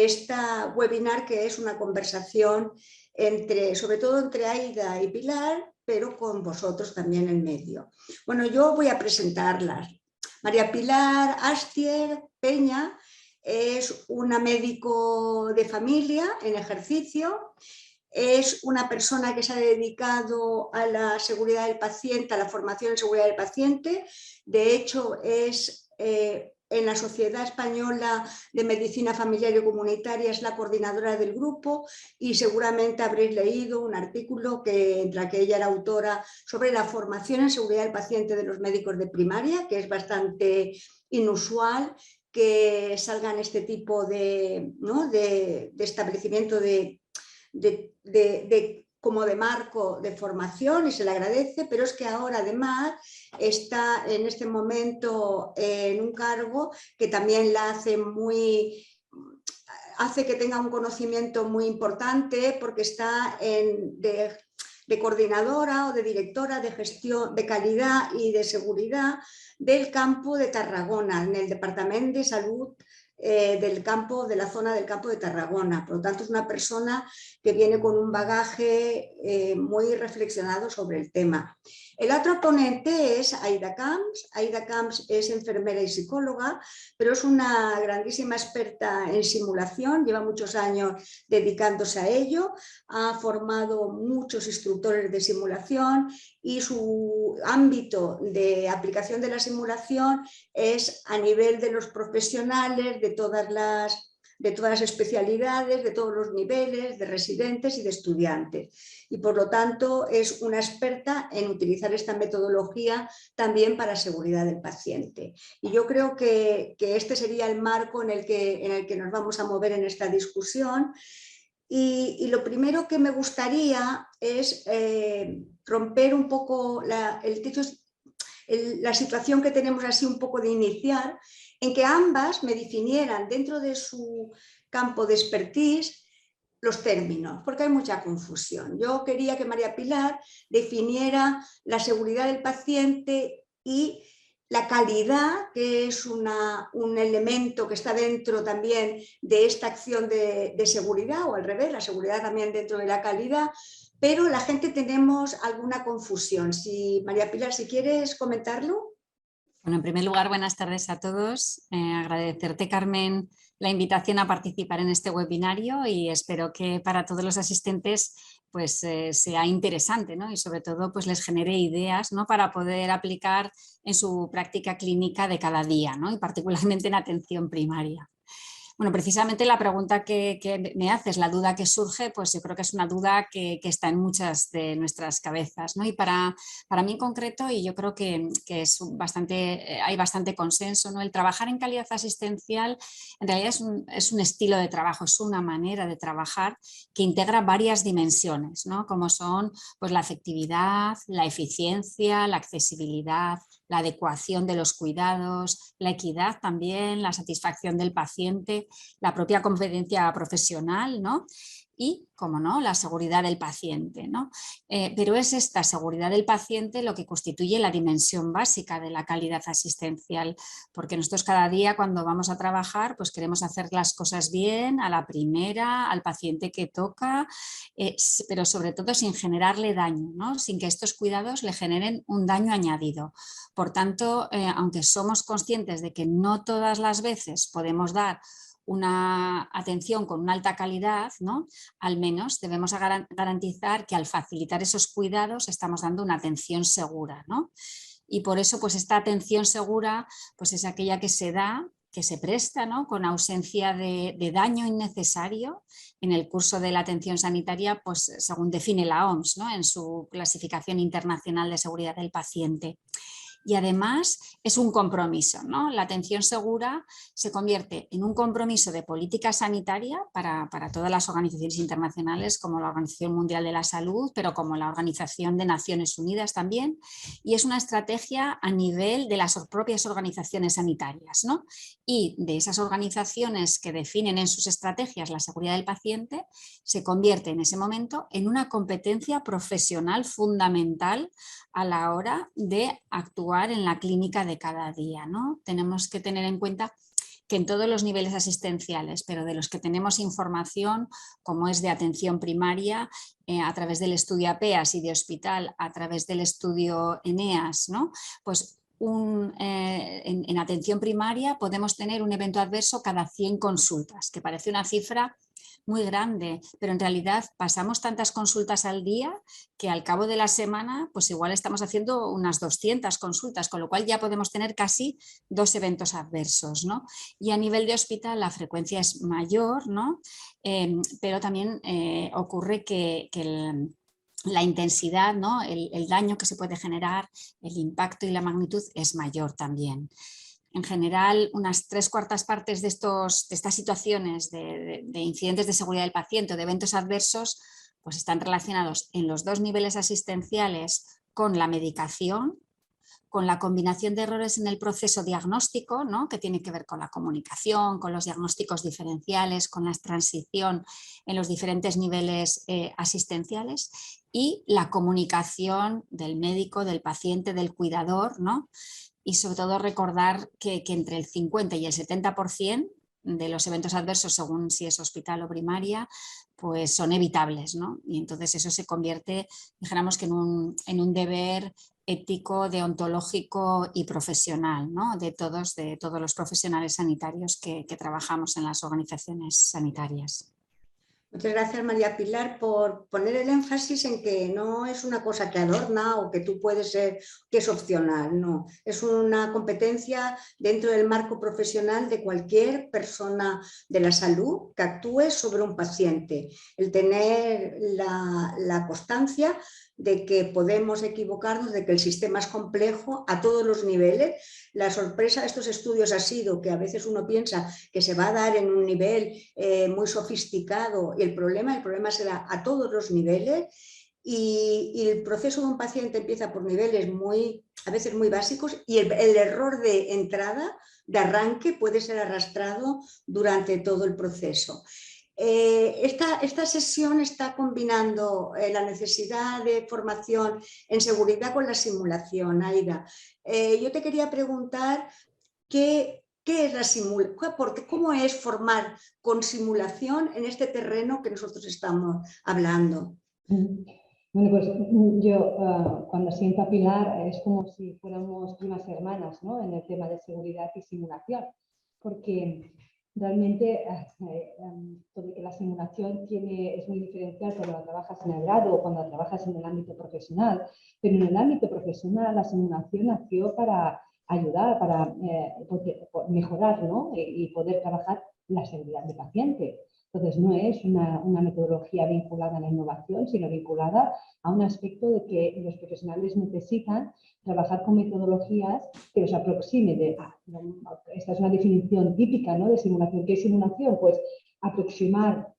esta webinar, que es una conversación sobre todo entre Aida y Pilar, pero con vosotros también en medio. Bueno, yo voy a presentarlas. María Pilar Astier Peña es una médico de familia en ejercicio. Es una persona que se ha dedicado a la seguridad del paciente, a la formación en seguridad del paciente. De hecho, es en la Sociedad Española de Medicina Familiar y Comunitaria, es la coordinadora del grupo, y seguramente habréis leído un artículo en la que ella era autora sobre la formación en seguridad del paciente de los médicos de primaria, que es bastante inusual que salgan este tipo de establecimiento como de marco de formación, y se le agradece, pero es que ahora además está en este momento en un cargo que también la hace que tenga un conocimiento muy importante, porque está de coordinadora o de directora de gestión de calidad y de seguridad del campo de Tarragona, en el Departamento de Salud de la zona del campo de Tarragona. Por lo tanto, es una persona que viene con un bagaje muy reflexionado sobre el tema. El otro ponente es Aida Camps. Aida Camps es enfermera y psicóloga, pero es una grandísima experta en simulación, lleva muchos años dedicándose a ello, ha formado muchos instructores de simulación, y su ámbito de aplicación de la simulación es a nivel de los profesionales de todas las especialidades, de todos los niveles, de residentes y de estudiantes. Y por lo tanto es una experta en utilizar esta metodología también para seguridad del paciente. Y yo creo que este sería el marco en el que nos vamos a mover en esta discusión. Y lo primero que me gustaría es romper un poco la situación que tenemos así un poco de iniciar, en que ambas me definieran dentro de su campo de expertise los términos, porque hay mucha confusión. Yo quería que María Pilar definiera la seguridad del paciente y la calidad, que es un elemento que está dentro también de esta acción de seguridad, o al revés, la seguridad también dentro de la calidad, pero la gente tenemos alguna confusión. María Pilar, si quieres comentarlo. Bueno, en primer lugar, buenas tardes a todos. Agradecerte, Carmen, la invitación a participar en este webinario, y espero que para todos los asistentes pues, sea interesante, ¿no? Y sobre todo pues, les genere ideas, ¿no? Para poder aplicar en su práctica clínica de cada día, ¿no? Y particularmente en atención primaria. Bueno, precisamente la pregunta que me haces, la duda que surge, pues yo creo que es una duda que está en muchas de nuestras cabezas, ¿no? Y para mí en concreto, y yo creo que hay bastante consenso, ¿no? El trabajar en calidad asistencial en realidad es un estilo de trabajo, es una manera de trabajar que integra varias dimensiones, ¿no? Como son pues, la efectividad, la eficiencia, la accesibilidad, la adecuación de los cuidados, la equidad también, la satisfacción del paciente, la propia competencia profesional, ¿no? Y, como no, la seguridad del paciente, ¿no? Pero es esta seguridad del paciente lo que constituye la dimensión básica de la calidad asistencial, porque nosotros cada día cuando vamos a trabajar pues queremos hacer las cosas bien, a la primera, al paciente que toca, pero sobre todo sin generarle daño, ¿no? Sin que estos cuidados le generen un daño añadido. Por tanto, aunque somos conscientes de que no todas las veces podemos dar una atención con una alta calidad, ¿no? Al menos debemos garantizar que al facilitar esos cuidados estamos dando una atención segura, ¿no? Y por eso pues esta atención segura pues es aquella que se da, que se presta, ¿no? Con ausencia de daño innecesario en el curso de la atención sanitaria, pues según define la OMS, ¿no? En su clasificación internacional de seguridad del paciente. Y además es un compromiso, ¿no? La atención segura se convierte en un compromiso de política sanitaria para todas las organizaciones internacionales, como la Organización Mundial de la Salud, pero como la Organización de Naciones Unidas también, y es una estrategia a nivel de las propias organizaciones sanitarias, ¿no? Y de esas organizaciones que definen en sus estrategias la seguridad del paciente, se convierte en ese momento en una competencia profesional fundamental a la hora de actuar en la clínica de cada día, ¿no? Tenemos que tener en cuenta que en todos los niveles asistenciales, pero de los que tenemos información, como es de atención primaria, a través del estudio APEAS y de hospital a través del estudio ENEAS, ¿no? Pues en atención primaria podemos tener un evento adverso cada 100 consultas, que parece una cifra muy grande, pero en realidad pasamos tantas consultas al día que al cabo de la semana pues igual estamos haciendo unas 200 consultas, con lo cual ya podemos tener casi 2 eventos adversos, ¿no? Y a nivel de hospital la frecuencia es mayor, ¿no? Pero también ocurre que la intensidad, ¿no? El daño que se puede generar, el impacto y la magnitud es mayor también. En general, unas 3/4 partes de estas situaciones de incidentes de seguridad del paciente o de eventos adversos pues están relacionados en los 2 niveles asistenciales con la medicación, con la combinación de errores en el proceso diagnóstico, ¿no? Que tiene que ver con la comunicación, con los diagnósticos diferenciales, con la transición en los diferentes niveles asistenciales y la comunicación del médico, del paciente, del cuidador, ¿no? Y sobre todo recordar que entre el 50 y el 70% de los eventos adversos, según si es hospital o primaria, pues son evitables, ¿no? Y entonces eso se convierte, dijéramos que en un deber ético, deontológico y profesional, ¿no? de todos los profesionales sanitarios que trabajamos en las organizaciones sanitarias. Muchas gracias, María Pilar, por poner el énfasis en que no es una cosa que adorna o que tú puedes ser, que es opcional, no. Es una competencia dentro del marco profesional de cualquier persona de la salud que actúe sobre un paciente. El tener la constancia de que podemos equivocarnos, de que el sistema es complejo a todos los niveles. La sorpresa de estos estudios ha sido que a veces uno piensa que se va a dar en un nivel muy sofisticado y el problema será a todos los niveles y el proceso de un paciente empieza por niveles a veces muy básicos y el error de entrada, de arranque, puede ser arrastrado durante todo el proceso. Esta sesión está combinando la necesidad de formación en seguridad con la simulación, Aida. Yo te quería preguntar ¿qué es la simulación? ¿Cómo es formar con simulación en este terreno que nosotros estamos hablando? Bueno, pues yo cuando siento a Pilar es como si fuéramos primas hermanas, ¿no? En el tema de seguridad y simulación, porque realmente la simulación es muy diferencial cuando la trabajas en el grado o cuando la trabajas en el ámbito profesional, pero en el ámbito profesional la simulación nació para ayudar, para mejorar, ¿no? Y poder trabajar la seguridad del paciente. Entonces, no es una metodología vinculada a la innovación, sino vinculada a un aspecto de que los profesionales necesitan trabajar con metodologías que los aproxime esta es una definición típica, ¿no? De simulación. ¿Qué es simulación? Pues aproximar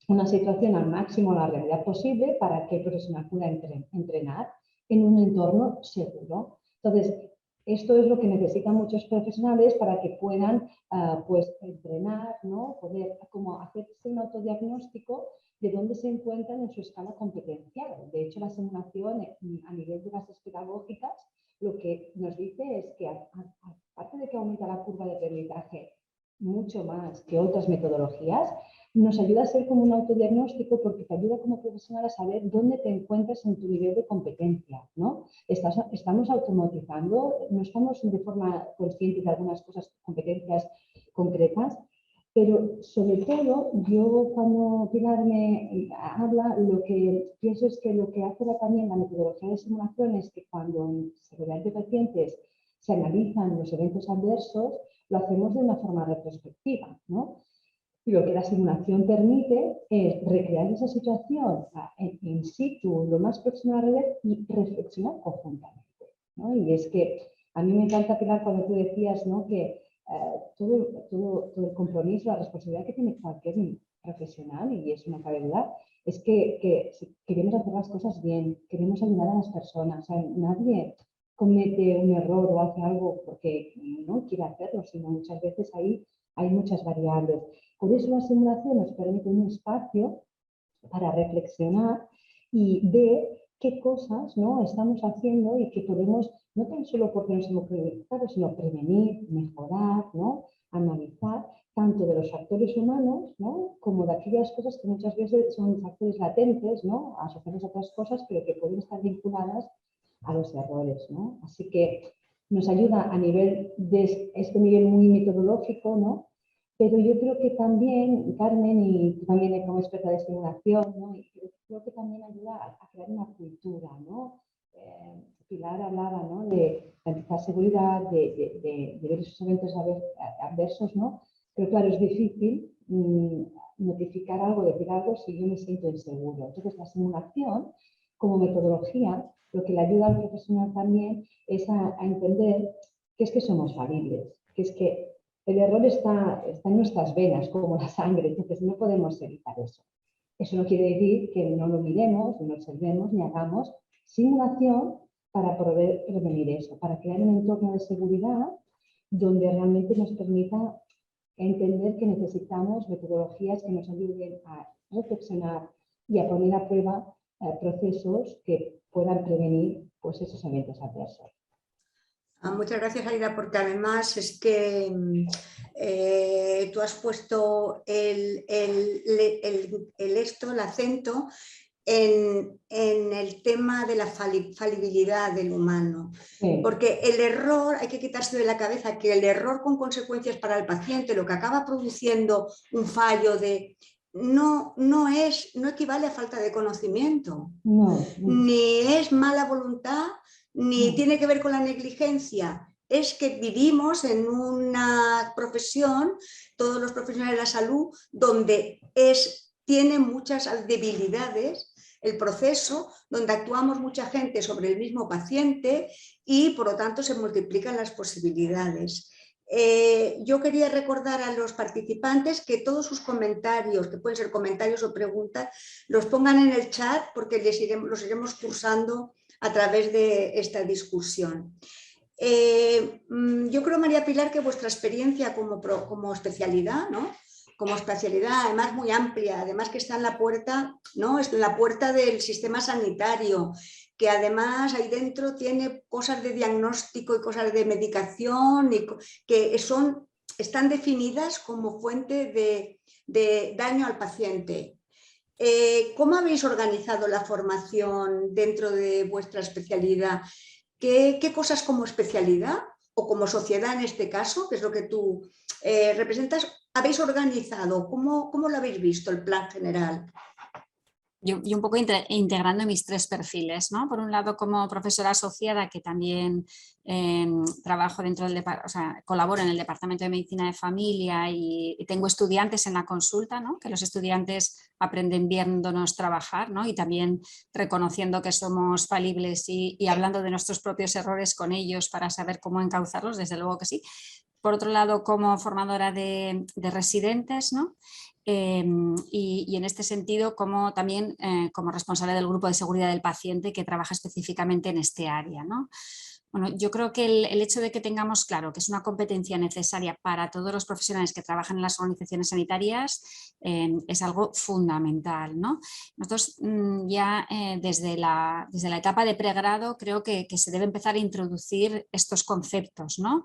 una situación al máximo a la realidad posible para que el profesional pueda entrenar en un entorno seguro. Entonces, esto es lo que necesitan muchos profesionales para que puedan pues, entrenar, ¿no? Poder como hacerse un autodiagnóstico de dónde se encuentran en su escala competencial. De hecho, la simulación a nivel de bases pedagógicas lo que nos dice es que aparte de que aumenta la curva de aprendizaje mucho más que otras metodologías, nos ayuda a ser como un autodiagnóstico porque te ayuda como profesional a saber dónde te encuentras en tu nivel de competencia, ¿no? Estamos automatizando, no estamos de forma consciente de algunas cosas, competencias concretas, pero sobre todo yo cuando Pilar me habla, lo que pienso es que lo que hace también la metodología de simulación es que cuando en seguridad de pacientes se analizan los eventos adversos, lo hacemos de una forma retrospectiva, ¿no? Y lo que la simulación permite es recrear esa situación in situ, lo más próximo a la realidad y reflexionar conjuntamente, ¿no? Y es que a mí me encanta, Pilar, cuando tú decías, ¿no? Que todo el compromiso, la responsabilidad que tiene cualquier profesional, y es una cabe duda, es que si queremos hacer las cosas bien, queremos ayudar a las personas. O sea, nadie comete un error o hace algo porque no quiere hacerlo, sino muchas veces ahí hay muchas variables. Por eso la simulación nos permite un espacio para reflexionar y ver qué cosas, ¿no? estamos haciendo y que podemos no tan solo porque nos hemos proyectado, sino prevenir, mejorar, ¿no? Analizar tanto de los factores humanos, ¿no? Como de aquellas cosas que muchas veces son factores latentes, ¿no? Asociados a otras cosas, pero que pueden estar vinculadas a los errores, ¿no? Así que nos ayuda a nivel de este nivel muy metodológico, ¿no? Pero yo creo que también, Carmen, y tú también como experta de estimulación, ¿no? Y creo que también ayuda a crear una cultura, ¿no? Pilar hablaba, ¿no? De garantizar seguridad, de ver esos eventos adversos, ¿no? Pero claro, es difícil notificar algo, decir algo si yo me siento inseguro. Entonces, la simulación como metodología, lo que le ayuda al profesional también es a entender que es que somos falibles, que es que el error está en nuestras venas, como la sangre, entonces no podemos evitar eso. Eso no quiere decir que no lo miremos, no lo observemos, ni hagamos simulación para poder prevenir eso, para crear un entorno de seguridad donde realmente nos permita entender que necesitamos metodologías que nos ayuden a reflexionar y a poner a prueba procesos que puedan prevenir pues, esos eventos adversos. Muchas gracias, Aida, porque además es que tú has puesto el acento en el tema de la falibilidad del humano. Sí. Porque el error, hay que quitarse de la cabeza que el error con consecuencias para el paciente, lo que acaba produciendo un fallo no equivale a falta de conocimiento, ni es mala voluntad, ni tiene que ver con la negligencia. Es que vivimos en una profesión, todos los profesionales de la salud, donde tiene muchas debilidades el proceso, donde actuamos mucha gente sobre el mismo paciente y por lo tanto se multiplican las posibilidades. Yo quería recordar a los participantes que todos sus comentarios, que pueden ser comentarios o preguntas, los pongan en el chat porque los iremos cursando a través de esta discusión. Yo creo, María Pilar, que vuestra experiencia como especialidad, ¿no? Como especialidad, además muy amplia, además que está en la puerta, ¿no? Es en la puerta del sistema sanitario, que además ahí dentro tiene cosas de diagnóstico y cosas de medicación y que están definidas como fuente de daño al paciente. ¿Cómo habéis organizado la formación dentro de vuestra especialidad? ¿Qué cosas como especialidad o como sociedad en este caso, que es lo que tú representas, habéis organizado? ¿Cómo lo habéis visto el plan general? Yo un poco integrando mis tres perfiles, ¿no? Por un lado, como profesora asociada, que también trabajo dentro del colaboro en el Departamento de Medicina de Familia y tengo estudiantes en la consulta, ¿no? Que los estudiantes aprenden viéndonos trabajar, ¿no? Y también reconociendo que somos falibles y hablando de nuestros propios errores con ellos para saber cómo encauzarlos, desde luego que sí. Por otro lado, como formadora de residentes, ¿no? Y en este sentido, como también como responsable del grupo de seguridad del paciente que trabaja específicamente en este área, ¿no? Bueno, yo creo que el hecho de que tengamos claro que es una competencia necesaria para todos los profesionales que trabajan en las organizaciones sanitarias es algo fundamental, ¿no? Nosotros ya desde la etapa de pregrado creo que se debe empezar a introducir estos conceptos, ¿no?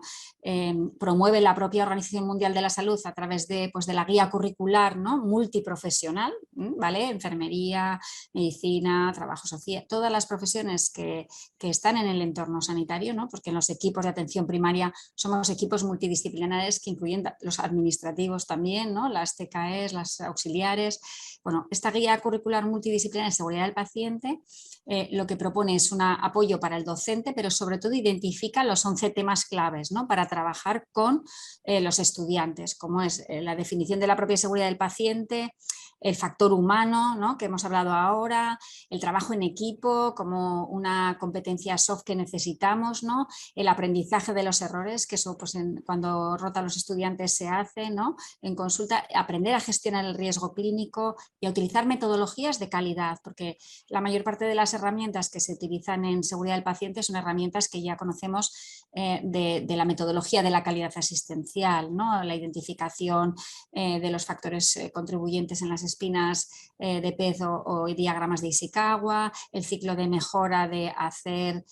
Promueve la propia Organización Mundial de la Salud a través de la guía curricular, ¿no? Multiprofesional, ¿vale? Enfermería, medicina, trabajo social, todas las profesiones que están en el entorno sanitario, ¿no? Porque en los equipos de atención primaria somos equipos multidisciplinares que incluyen los administrativos también, ¿no? Las TKEs, las auxiliares. Bueno, esta guía curricular multidisciplinaria de seguridad del paciente lo que propone es un apoyo para el docente, pero sobre todo identifica los 11 temas claves, ¿no? Para trabajar con los estudiantes, como es la definición de la propia seguridad del paciente, el factor humano, ¿no? Que hemos hablado ahora, el trabajo en equipo como una competencia soft que necesitamos, ¿no? El aprendizaje de los errores, que eso pues cuando rotan los estudiantes se hace, ¿no? En consulta, aprender a gestionar el riesgo clínico y a utilizar metodologías de calidad, porque la mayor parte de las herramientas que se utilizan en seguridad del paciente son herramientas que ya conocemos de la metodología de la calidad asistencial, ¿no? La identificación de los factores contribuyentes en las espinas de pez o diagramas de Ishikawa, el ciclo de mejora de hacer,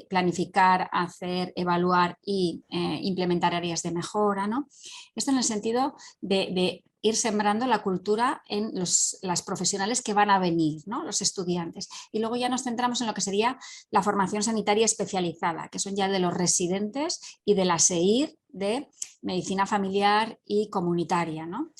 planificar, hacer, evaluar y implementar áreas de mejora, ¿no? Esto en el sentido de ir sembrando la cultura en las profesionales que van a venir, ¿no? Los estudiantes. Y luego ya nos centramos en lo que sería la formación sanitaria especializada, que son ya de los residentes y de la SEIR de medicina familiar y comunitaria, ¿no?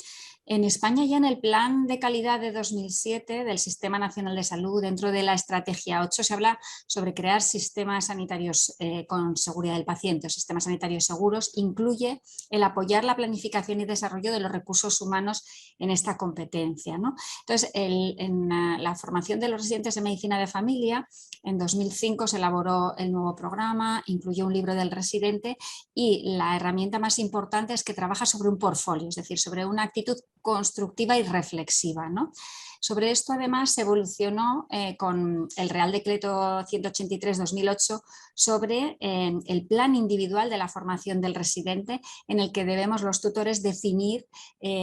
En España ya en el Plan de Calidad de 2007 del Sistema Nacional de Salud, dentro de la Estrategia 8, se habla sobre crear sistemas sanitarios con seguridad del paciente o sistemas sanitarios seguros. Incluye el apoyar la planificación y desarrollo de los recursos humanos en esta competencia, ¿no? Entonces, en la formación de los residentes de medicina de familia, en 2005 se elaboró el nuevo programa, incluyó un libro del residente y la herramienta más importante es que trabaja sobre un portfolio, es decir, sobre una actitud constructiva y reflexiva, ¿no? Sobre esto además se evolucionó con el Real Decreto 183/2008 sobre el plan individual de la formación del residente, en el que debemos los tutores definir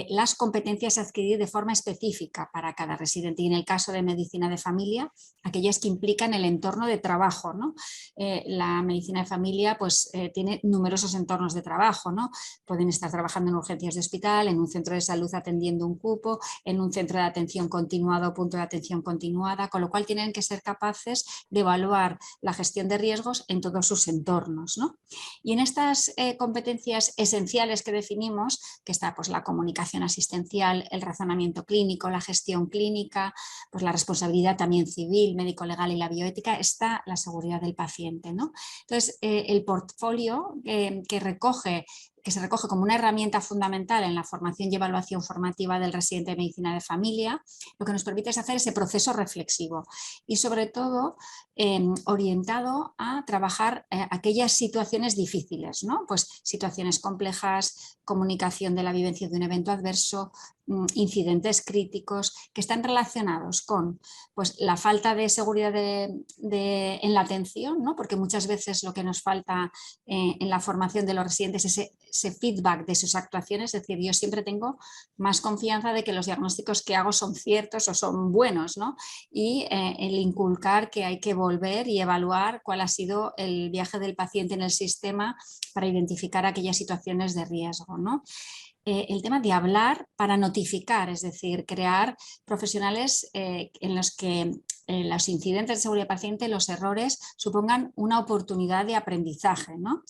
las competencias a adquirir de forma específica para cada residente, y en el caso de medicina de familia, aquellas que implican el entorno de trabajo, ¿no? La medicina de familia pues, tiene numerosos entornos de trabajo, ¿no? Pueden estar trabajando en urgencias de hospital, en un centro de salud atendiendo un cupo, en un centro de atención continuada o punto de atención continuada, con lo cual tienen que ser capaces de evaluar la gestión de riesgos en todos sus entornos, ¿no? Y en estas competencias esenciales que definimos, que está pues, la comunicación asistencial, el razonamiento clínico, la gestión clínica, pues, la responsabilidad también civil, médico-legal y la bioética, está la seguridad del paciente, ¿no? Entonces, el portfolio que se recoge como una herramienta fundamental en la formación y evaluación formativa del residente de medicina de familia, lo que nos permite es hacer ese proceso reflexivo y sobre todo orientado a trabajar aquellas situaciones difíciles, ¿no? Pues situaciones complejas, comunicación de la vivencia de un evento adverso, incidentes críticos que están relacionados con pues, la falta de seguridad en la atención, ¿no? Porque muchas veces lo que nos falta en la formación de los residentes es ese feedback de sus actuaciones, es decir, yo siempre tengo más confianza de que los diagnósticos que hago son ciertos o son buenos, ¿no? Y el inculcar que hay que volver y evaluar cuál ha sido el viaje del paciente en el sistema para identificar aquellas situaciones de riesgo, ¿no? El tema de hablar para notificar, es decir, crear profesionales en los que los incidentes de seguridad del paciente, los errores, supongan una oportunidad de aprendizaje, ¿no?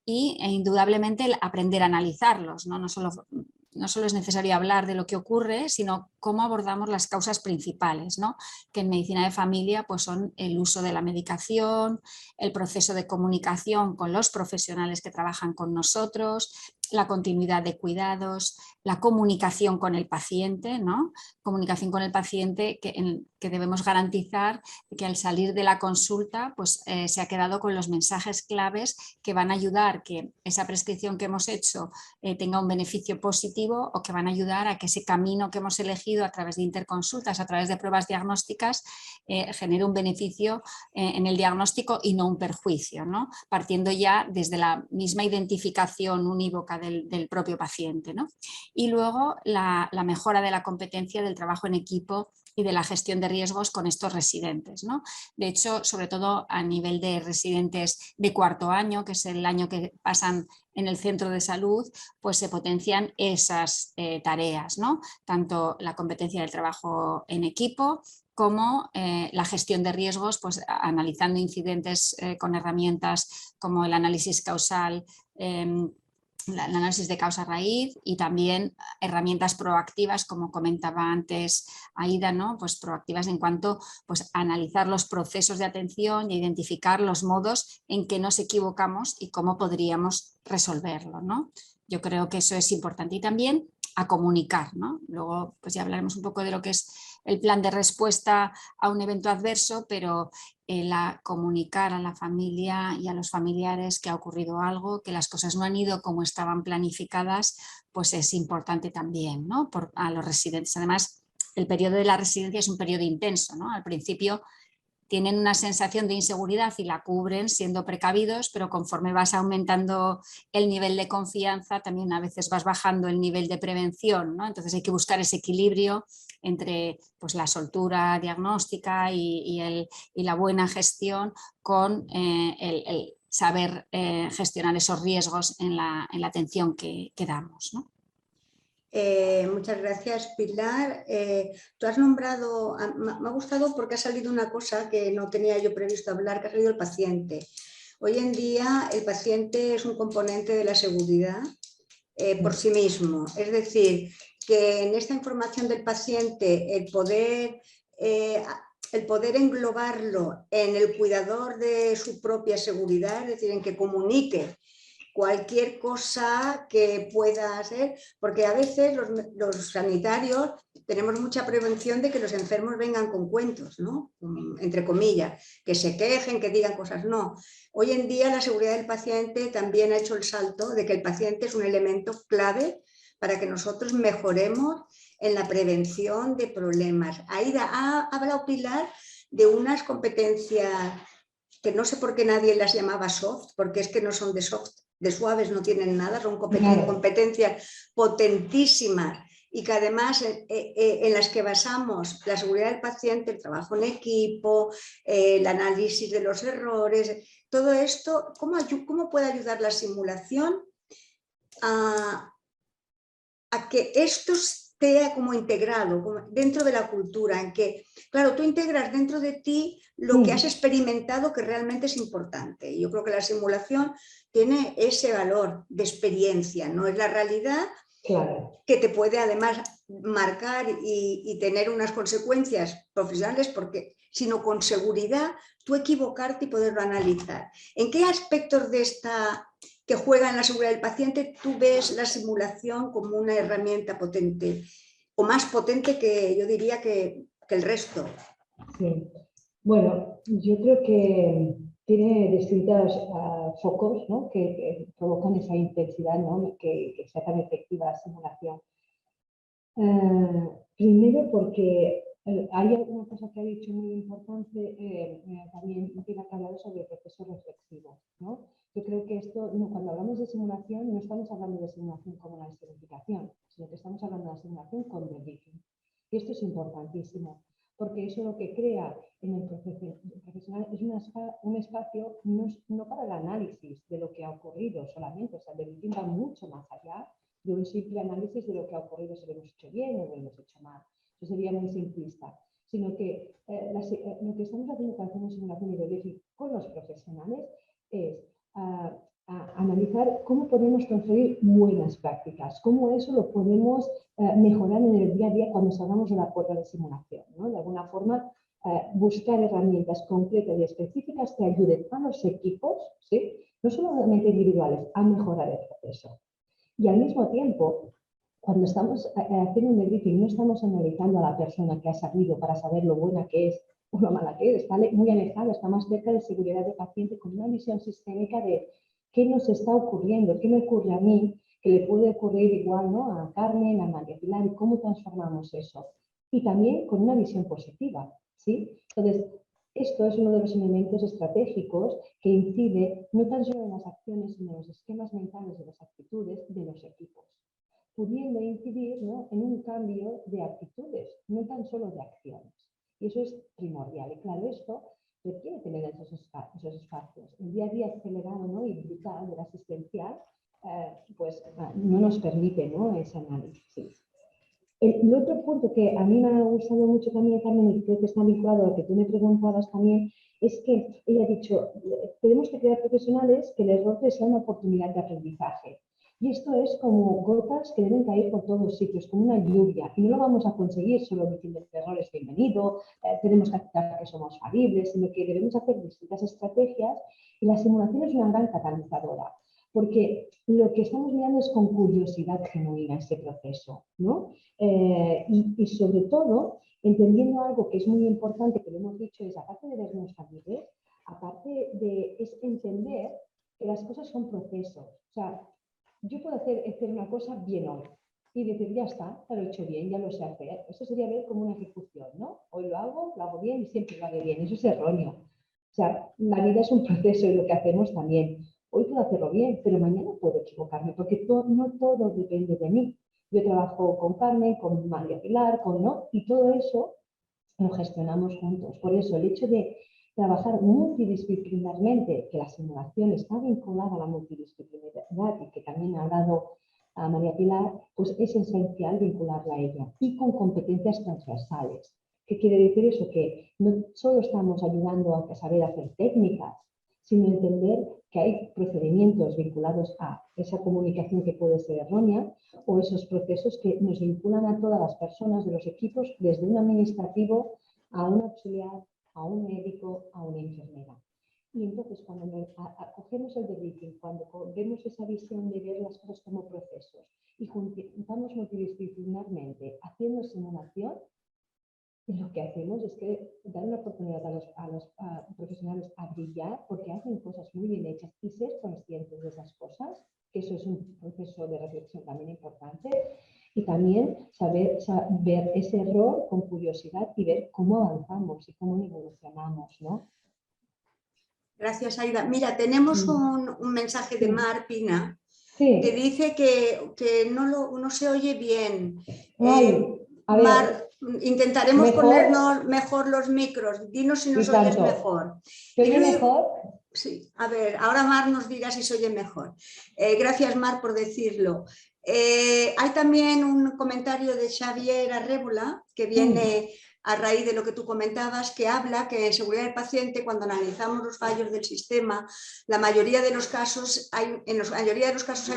Y indudablemente el aprender a analizarlos, ¿no? No solo es necesario hablar de lo que ocurre, sino cómo abordamos las causas principales, ¿no? Que en medicina de familia pues son el uso de la medicación, el proceso de comunicación con los profesionales que trabajan con nosotros, la continuidad de cuidados, la comunicación con el paciente, ¿no? Comunicación con el paciente que debemos garantizar que al salir de la consulta pues, se ha quedado con los mensajes claves que van a ayudar que esa prescripción que hemos hecho tenga un beneficio positivo, o que van a ayudar a que ese camino que hemos elegido a través de interconsultas, a través de pruebas diagnósticas, genere un beneficio en el diagnóstico y no un perjuicio, ¿no? Partiendo ya desde la misma identificación unívoca del propio paciente, ¿no? Y luego la mejora de la competencia del trabajo en equipo y de la gestión de riesgos con estos residentes, ¿no? De hecho, sobre todo a nivel de residentes de cuarto año, que es el año que pasan en el centro de salud, pues se potencian esas tareas, ¿no? Tanto la competencia del trabajo en equipo como la gestión de riesgos, pues analizando incidentes con herramientas como el análisis causal, el análisis de causa-raíz, y también herramientas proactivas, como comentaba antes Aida, ¿no? Pues proactivas en cuanto pues, a analizar los procesos de atención y identificar los modos en que nos equivocamos y cómo podríamos resolverlo, ¿no? Yo creo que eso es importante, y también a comunicar, ¿no? Luego pues ya hablaremos un poco de lo que es el plan de respuesta a un evento adverso, pero a comunicar a la familia y a los familiares que ha ocurrido algo, que las cosas no han ido como estaban planificadas, pues es importante también, ¿no? A los residentes. Además, el periodo de la residencia es un periodo intenso, ¿no? Al principio tienen una sensación de inseguridad y la cubren siendo precavidos, pero conforme vas aumentando el nivel de confianza, también a veces vas bajando el nivel de prevención, ¿no? Entonces hay que buscar ese equilibrio entre pues, la soltura diagnóstica y la buena gestión con el saber gestionar esos riesgos en la atención que damos, ¿no? Muchas gracias, Pilar. Tú has nombrado, me ha gustado porque ha salido una cosa que no tenía yo previsto hablar, que ha salido el paciente. Hoy en día el paciente es un componente de la seguridad por sí mismo. Es decir, que en esta información del paciente el poder englobarlo en el cuidador de su propia seguridad, es decir, en que comunique cualquier cosa que pueda ser, porque a veces los sanitarios tenemos mucha prevención de que los enfermos vengan con cuentos, ¿no? Entre comillas, que se quejen, que digan cosas. No, hoy en día la seguridad del paciente también ha hecho el salto de que el paciente es un elemento clave para que nosotros mejoremos en la prevención de problemas. Aida, ha hablado Pilar de unas competencias que no sé por qué nadie las llamaba soft, porque es que no son de soft, de suaves no tienen nada, son competencias potentísimas y que además en las que basamos la seguridad del paciente, el trabajo en equipo, el análisis de los errores, todo esto, ¿cómo puede ayudar la simulación a que esto esté como integrado como dentro de la cultura, en que, claro, tú integras dentro de ti lo que has experimentado que realmente es importante. Y yo creo que la simulación tiene ese valor de experiencia, no es la realidad, claro, que te puede además marcar y tener unas consecuencias profesionales, sino con seguridad tú equivocarte y poderlo analizar. ¿En qué aspectos de esta que juega en la seguridad del paciente tú ves la simulación como una herramienta potente o más potente que yo diría que el resto? Sí. Bueno, yo creo que tiene distintos focos, ¿no? que provocan esa intensidad, ¿no? que sea tan efectiva la simulación. Primero porque hay una cosa que ha dicho muy importante, también tiene que hablar sobre el proceso reflexivo, ¿no? Yo creo que esto, cuando hablamos de simulación, no estamos hablando de simulación como una escenificación, sino que estamos hablando de simulación con debriefing. Y esto es importantísimo, porque eso lo que crea en el proceso profesional es un espacio no para el análisis de lo que ha ocurrido solamente, o sea, el debriefing va mucho más allá de un simple análisis de lo que ha ocurrido, si lo hemos hecho bien o lo hemos hecho mal. Eso sería muy simplista. Sino que lo que estamos haciendo cuando hacemos simulación y debriefing con los profesionales es analizar cómo podemos construir buenas prácticas, cómo eso lo podemos mejorar en el día a día cuando salgamos de la puerta de simulación, ¿no? De alguna forma, buscar herramientas concretas y específicas que ayuden a los equipos, ¿sí? No solamente individuales, a mejorar el proceso. Y al mismo tiempo, cuando estamos haciendo un debriefing, no estamos analizando a la persona que ha salido para saber lo buena que es o lo mala que es. Está muy alejada, está más cerca de seguridad del paciente con una visión sistémica de qué nos está ocurriendo, qué me ocurre a mí, que le puede ocurrir igual, ¿no? A Carmen, a María Pilar, y cómo transformamos eso. Y también con una visión positiva, ¿sí? Entonces, esto es uno de los elementos estratégicos que incide no tan solo en las acciones, sino en los esquemas mentales de las actitudes de los equipos, pudiendo incidir, ¿no? en un cambio de actitudes, no tan solo de acciones. Y eso es primordial. Y claro, esto requiere tener esos espacios. El día a día acelerado, ¿no? y brutal del asistencial, pues no nos permite, ¿no? ese análisis. El otro punto que a mí me ha gustado mucho también, Carmen, y creo que está vinculado a lo que tú me preguntabas también, es que ella ha dicho, tenemos que crear profesionales que el error sea una oportunidad de aprendizaje. Y esto es como gotas que deben caer por todos sitios, como una lluvia. Y no lo vamos a conseguir solo diciendo que el error es bienvenido, tenemos que aceptar que somos falibles, sino que debemos hacer distintas estrategias y la simulación es una gran catalizadora. Porque lo que estamos mirando es con curiosidad genuina ese proceso, ¿no? Y sobre todo, entendiendo algo que es muy importante, que lo hemos dicho, es aparte de vernos falibles, aparte de es entender que las cosas son procesos. O sea, yo puedo hacer una cosa bien hoy y decir, ya está, ya lo he hecho bien, ya lo sé hacer. Eso sería ver como una ejecución, ¿no? Hoy lo hago bien y siempre lo haré bien. Eso es erróneo. O sea, la vida es un proceso y lo que hacemos también. Hoy puedo hacerlo bien, pero mañana puedo equivocarme, porque no todo depende de mí. Yo trabajo con Carmen, con María Pilar, ¿no? Y todo eso lo gestionamos juntos. Por eso, el hecho de trabajar multidisciplinarmente, que la simulación está vinculada a la multidisciplinaridad y que también ha dado a María Pilar, pues es esencial vincularla a ella y con competencias transversales. ¿Qué quiere decir eso? Que no solo estamos ayudando a saber hacer técnicas, sino entender que hay procedimientos vinculados a esa comunicación que puede ser errónea o esos procesos que nos vinculan a todas las personas de los equipos, desde un administrativo a un auxiliar, a un médico, a una enfermera. Y entonces, cuando cogemos el debriefing, cuando vemos esa visión de ver las cosas como procesos y juntamos multidisciplinarmente haciendo simulación, lo que hacemos es que dar una oportunidad a los profesionales a brillar porque hacen cosas muy bien hechas y ser conscientes de esas cosas, que eso es un proceso de reflexión también importante, y también ver ese error con curiosidad y ver cómo avanzamos y cómo evolucionamos, ¿no? Gracias, Aida. Mira, tenemos un mensaje de Mar Pina que dice que no se oye bien. Mar, intentaremos ponernos mejor los micros. Dinos si nos oyes mejor. ¿Se oye mejor? Sí, a ver, ahora Mar nos dirá si se oye mejor. Gracias, Mar, por decirlo. Hay también un comentario de Xavier Arrébola que viene a raíz de lo que tú comentabas, que habla que en seguridad del paciente, cuando analizamos los fallos del sistema, en la mayoría de los casos hay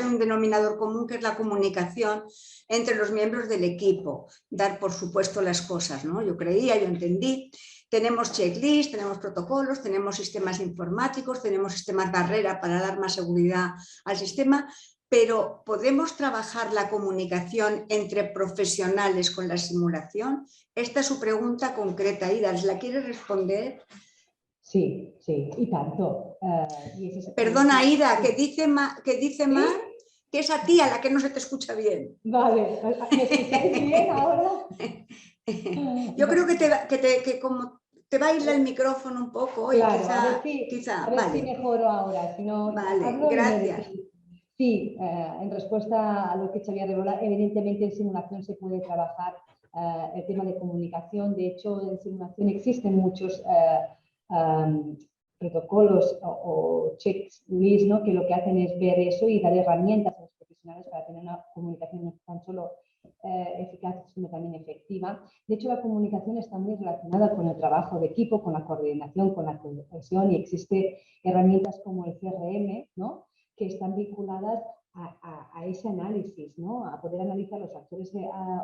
un denominador común, que es la comunicación entre los miembros del equipo. Dar por supuesto las cosas, ¿no? Yo entendí. Tenemos checklist, tenemos protocolos, tenemos sistemas informáticos, tenemos sistemas barrera para dar más seguridad al sistema, pero ¿podemos trabajar la comunicación entre profesionales con la simulación? Esta es su pregunta concreta. Aida, ¿la quiere responder? Sí, y tanto. Perdona, Aida, que dice Mar que es a ti a la que no se te escucha bien. Vale, ¿me escucháis bien ahora? Yo creo que como te va a ir el micrófono un poco. Claro, y a ver si mejoro ahora. Si no, vale, gracias. Sí, en respuesta a lo que Xavier Arrébola, evidentemente en simulación se puede trabajar el tema de comunicación. De hecho, en simulación existen muchos protocolos o checklist, ¿no? Que lo que hacen es ver eso y dar herramientas a los profesionales para tener una comunicación no tan solo eficaz, sino también efectiva. De hecho, la comunicación está muy relacionada con el trabajo de equipo, con la coordinación, con la cohesión, y existen herramientas como el CRM, ¿no? Que están vinculadas a ese análisis, ¿no? A poder analizar los factores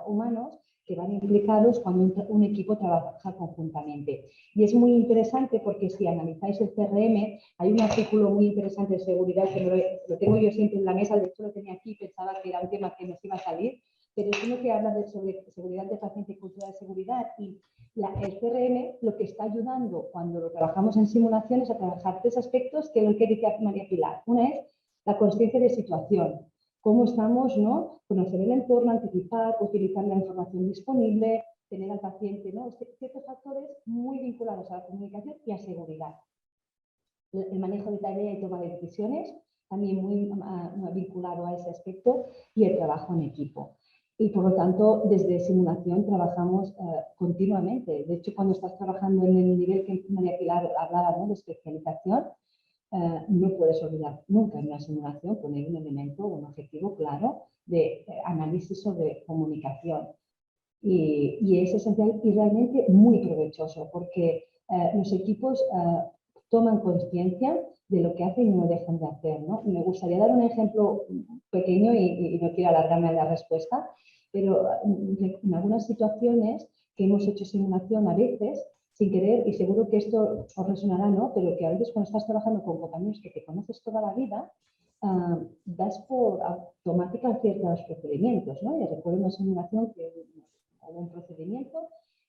humanos que van implicados cuando un equipo trabaja conjuntamente. Y es muy interesante porque si analizáis el CRM, hay un artículo muy interesante de seguridad que lo tengo yo siempre en la mesa, de hecho lo tenía aquí, pensaba que era un tema que nos iba a salir, pero es uno que habla sobre seguridad de paciente y cultura de seguridad, y el CRM lo que está ayudando cuando lo trabajamos en simulaciones a trabajar tres aspectos que es lo que dice María Pilar. Una es la consciencia de situación, cómo estamos, ¿no? Conocer el entorno, anticipar, utilizar la información disponible, tener al paciente, ¿no? Ciertos factores muy vinculados a la comunicación y a seguridad. El manejo de tarea y toma de decisiones, también muy vinculado a ese aspecto, y el trabajo en equipo. Y por lo tanto, desde simulación trabajamos continuamente. De hecho, cuando estás trabajando en el nivel que María Pilar hablaba, ¿no? De especialización, no puedes olvidar nunca en una simulación poner un elemento, un objetivo claro de análisis sobre comunicación. Y es esencial y realmente muy provechoso, porque los equipos toman conciencia de lo que hacen y no dejan de hacer, ¿no? Me gustaría dar un ejemplo pequeño y no quiero alargarme a la respuesta, pero en algunas situaciones que hemos hecho simulación a veces, sin querer, y seguro que esto os resonará, ¿no? Pero que a veces cuando estás trabajando con compañeros que te conoces toda la vida, das por automática ciertos procedimientos, ¿no? Y recuerdo una simulación que hubo un procedimiento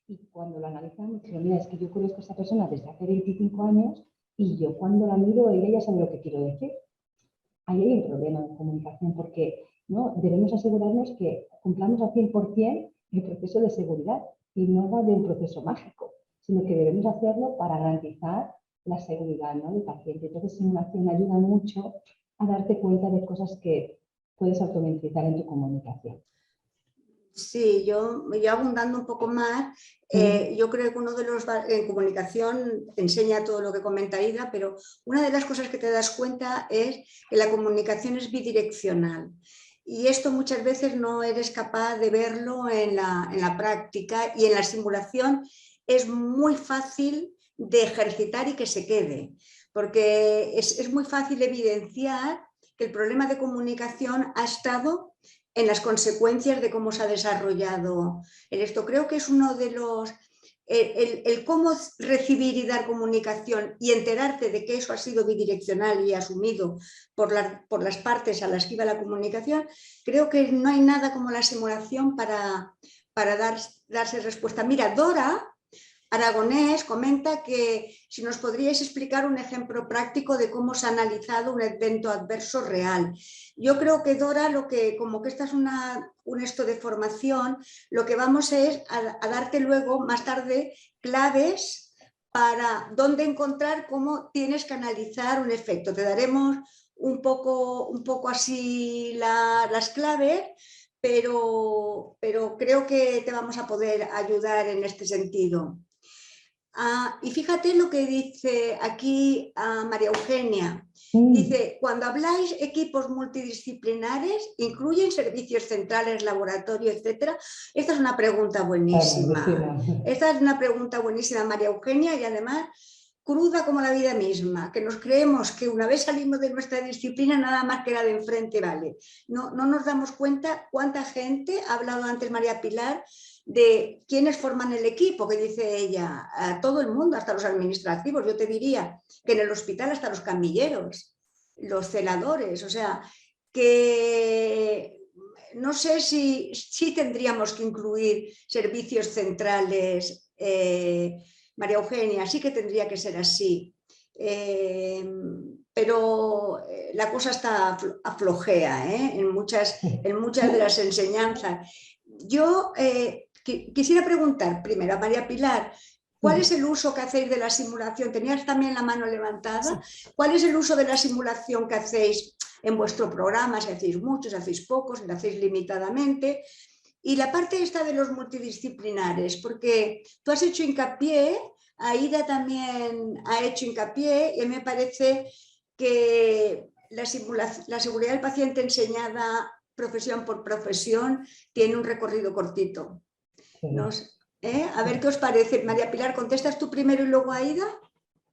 y cuando lo analizamos, digo, mira, es que yo conozco a esta persona desde hace 25 años y yo cuando la miro, ella ya sabe lo que quiero decir. Ahí hay un problema de comunicación porque ¿no? Debemos asegurarnos que cumplamos al 100% el proceso de seguridad y no va de un proceso mágico, sino que debemos hacerlo para garantizar la seguridad, ¿no?, del paciente. Entonces, simulación ayuda mucho a darte cuenta de cosas que puedes automatizar en tu comunicación. Sí, yo abundando un poco más, yo creo que uno de los, en comunicación enseña todo lo que comenta Aida, pero una de las cosas que te das cuenta es que la comunicación es bidireccional. Y esto muchas veces no eres capaz de verlo en la práctica, y en la simulación es muy fácil de ejercitar y que se quede, porque es muy fácil evidenciar que el problema de comunicación ha estado en las consecuencias de cómo se ha desarrollado esto. Creo que es uno de los... El cómo recibir y dar comunicación y enterarte de que eso ha sido bidireccional y asumido por las partes a las que iba la comunicación, creo que no hay nada como la simulación para darse respuesta. Mira, Dora Aragonés comenta que si nos podríais explicar un ejemplo práctico de cómo se ha analizado un evento adverso real. Yo creo que, Dora, como que esta es un esto de formación, lo que vamos es a darte luego, más tarde, claves para dónde encontrar cómo tienes que analizar un efecto. Te daremos un poco así las claves, pero creo que te vamos a poder ayudar en este sentido. Y fíjate lo que dice aquí María Eugenia. Dice, cuando habláis equipos multidisciplinares, ¿incluyen servicios centrales, laboratorio, etcétera? Esta es una pregunta buenísima. Esta es una pregunta buenísima, María Eugenia, y además cruda como la vida misma, que nos creemos que una vez salimos de nuestra disciplina nada más que la de enfrente vale. No nos damos cuenta cuánta gente, ha hablado antes María Pilar, de quiénes forman el equipo, que dice ella, a todo el mundo, hasta los administrativos. Yo te diría que en el hospital hasta los camilleros, los celadores, o sea, que no sé si tendríamos que incluir servicios centrales, María Eugenia, sí que tendría que ser así. Pero la cosa está aflojea en muchas de las enseñanzas. Yo quisiera preguntar primero a María Pilar, ¿cuál es el uso que hacéis de la simulación? Tenías también la mano levantada. ¿Cuál es el uso de la simulación que hacéis en vuestro programa? Si hacéis muchos, si hacéis pocos, si lo hacéis limitadamente. Y la parte esta de los multidisciplinares, porque tú has hecho hincapié, Aida también ha hecho hincapié, y me parece que la seguridad del paciente enseñada profesión por profesión tiene un recorrido cortito. A ver qué os parece. María Pilar, ¿contestas tú primero y luego Aida?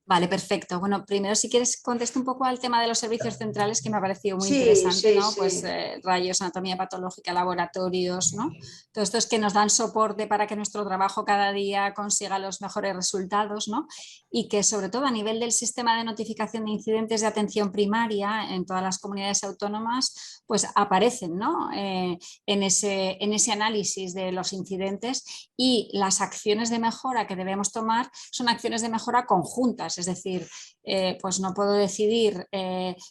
Vale, perfecto. Bueno, primero si quieres contesto un poco al tema de los servicios centrales, que me ha parecido muy interesante, ¿no? Sí. Pues rayos, anatomía patológica, laboratorios, ¿no? Todos estos que nos dan soporte para que nuestro trabajo cada día consiga los mejores resultados, ¿no? Y que sobre todo a nivel del sistema de notificación de incidentes de atención primaria en todas las comunidades autónomas, pues aparecen, ¿no? En ese análisis de los incidentes, y las acciones de mejora que debemos tomar son acciones de mejora conjuntas. Es decir, pues no puedo decidir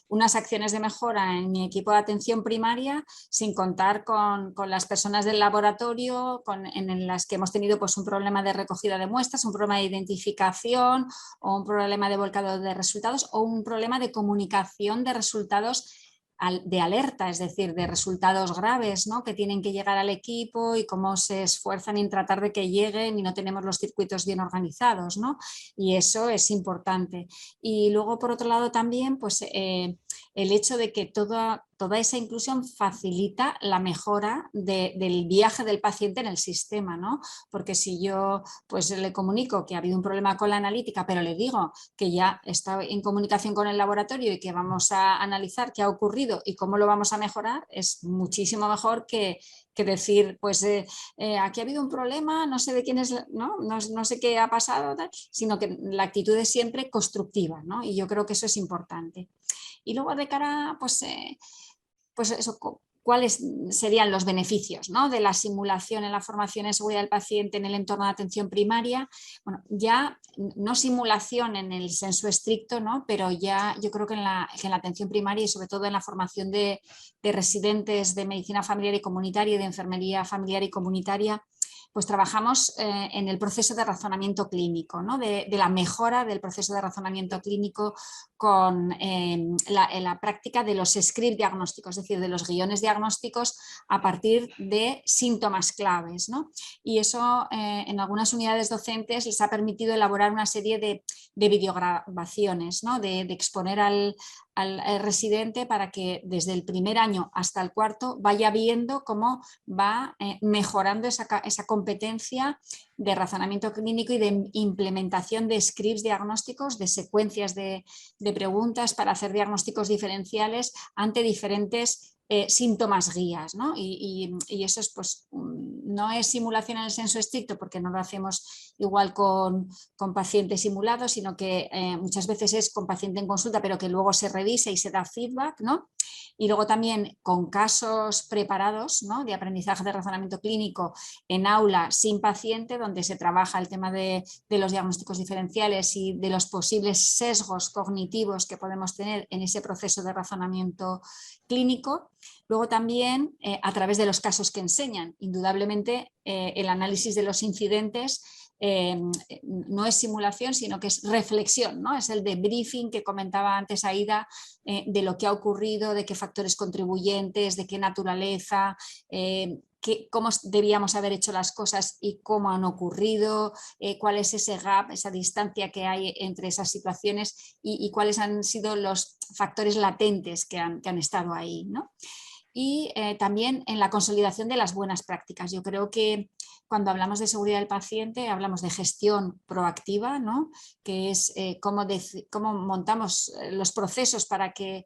unas acciones de mejora en mi equipo de atención primaria sin contar con las personas del laboratorio en las que hemos tenido pues un problema de recogida de muestras, un problema de identificación o un problema de volcado de resultados o un problema de comunicación de resultados de alerta, es decir, de resultados graves, ¿no? Que tienen que llegar al equipo y cómo se esfuerzan en tratar de que lleguen y no tenemos los circuitos bien organizados, ¿no? Y eso es importante. Y luego, por otro lado, también pues, el hecho de que toda esa inclusión facilita la mejora del viaje del paciente en el sistema, ¿no? Porque si yo pues, le comunico que ha habido un problema con la analítica, pero le digo que ya está en comunicación con el laboratorio y que vamos a analizar qué ha ocurrido y cómo lo vamos a mejorar, es muchísimo mejor que decir, pues aquí ha habido un problema, no sé de quién es, no sé qué ha pasado, sino que la actitud es siempre constructiva, ¿no? Y yo creo que eso es importante. Y luego de cara, pues eso, cuáles serían los beneficios, ¿no?, de la simulación en la formación en seguridad del paciente en el entorno de atención primaria. Bueno, ya no simulación en el senso estricto, ¿no?, pero ya yo creo que en la atención primaria y sobre todo en la formación de residentes de medicina familiar y comunitaria y de enfermería familiar y comunitaria, pues trabajamos en el proceso de razonamiento clínico, ¿no?, de la mejora del proceso de razonamiento clínico con la práctica de los script diagnósticos, es decir, de los guiones diagnósticos a partir de síntomas claves, ¿no? Y eso en algunas unidades docentes les ha permitido elaborar una serie de videograbaciones, ¿no?, de exponer al residente para que desde el primer año hasta el cuarto vaya viendo cómo va mejorando esa competencia de razonamiento clínico y de implementación de scripts diagnósticos, de secuencias de preguntas para hacer diagnósticos diferenciales ante diferentes síntomas guías, ¿no? Y eso es, pues, no es simulación en el senso estricto porque no lo hacemos igual con pacientes simulados, sino que muchas veces es con paciente en consulta, pero que luego se revisa y se da feedback, ¿no? Y luego también con casos preparados, ¿no?, de aprendizaje de razonamiento clínico en aula sin paciente, donde se trabaja el tema de los diagnósticos diferenciales y de los posibles sesgos cognitivos que podemos tener en ese proceso de razonamiento clínico. Luego también a través de los casos que enseñan, indudablemente el análisis de los incidentes no es simulación, sino que es reflexión, ¿no? Es el debriefing que comentaba antes Aida, de lo que ha ocurrido, de qué factores contribuyentes, de qué naturaleza, cómo debíamos haber hecho las cosas y cómo han ocurrido, cuál es ese gap, esa distancia que hay entre esas situaciones y cuáles han sido los factores latentes que han estado ahí, ¿no? Y también en la consolidación de las buenas prácticas. Yo creo que cuando hablamos de seguridad del paciente hablamos de gestión proactiva, ¿no?, que es cómo montamos los procesos para que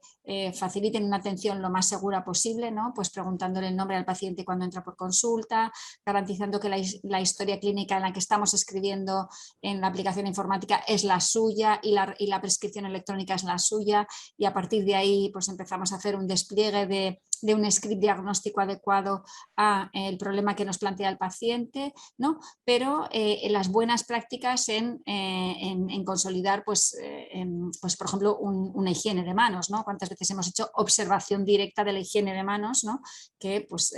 faciliten una atención lo más segura posible, ¿no?, pues preguntándole el nombre al paciente cuando entra por consulta, garantizando que la historia clínica en la que estamos escribiendo en la aplicación informática es la suya y la prescripción electrónica es la suya, y a partir de ahí pues empezamos a hacer un despliegue de un script diagnóstico adecuado a el problema que nos plantea el paciente, ¿no? Pero las buenas prácticas en consolidar, pues por ejemplo, una higiene de manos, ¿no? ¿Cuántas veces hemos hecho observación directa de la higiene de manos, ¿no?, que pues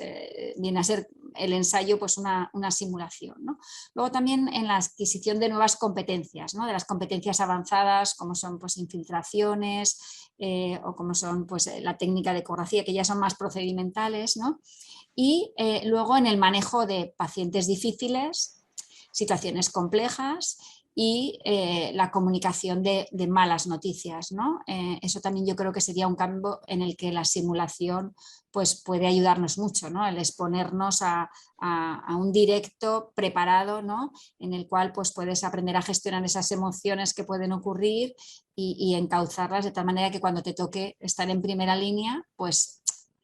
viene a ser el ensayo, pues una simulación, ¿no? Luego también en la adquisición de nuevas competencias, ¿no?, de las competencias avanzadas, como son pues infiltraciones o como son pues la técnica de ecografía, que ya son más procedimentales, ¿no? Y luego en el manejo de pacientes difíciles, situaciones complejas y la comunicación de malas noticias, ¿no? Eso también yo creo que sería un cambio en el que la simulación pues puede ayudarnos mucho, ¿no?, el exponernos a un directo preparado, ¿no?, en el cual pues puedes aprender a gestionar esas emociones que pueden ocurrir y encauzarlas de tal manera que cuando te toque estar en primera línea pues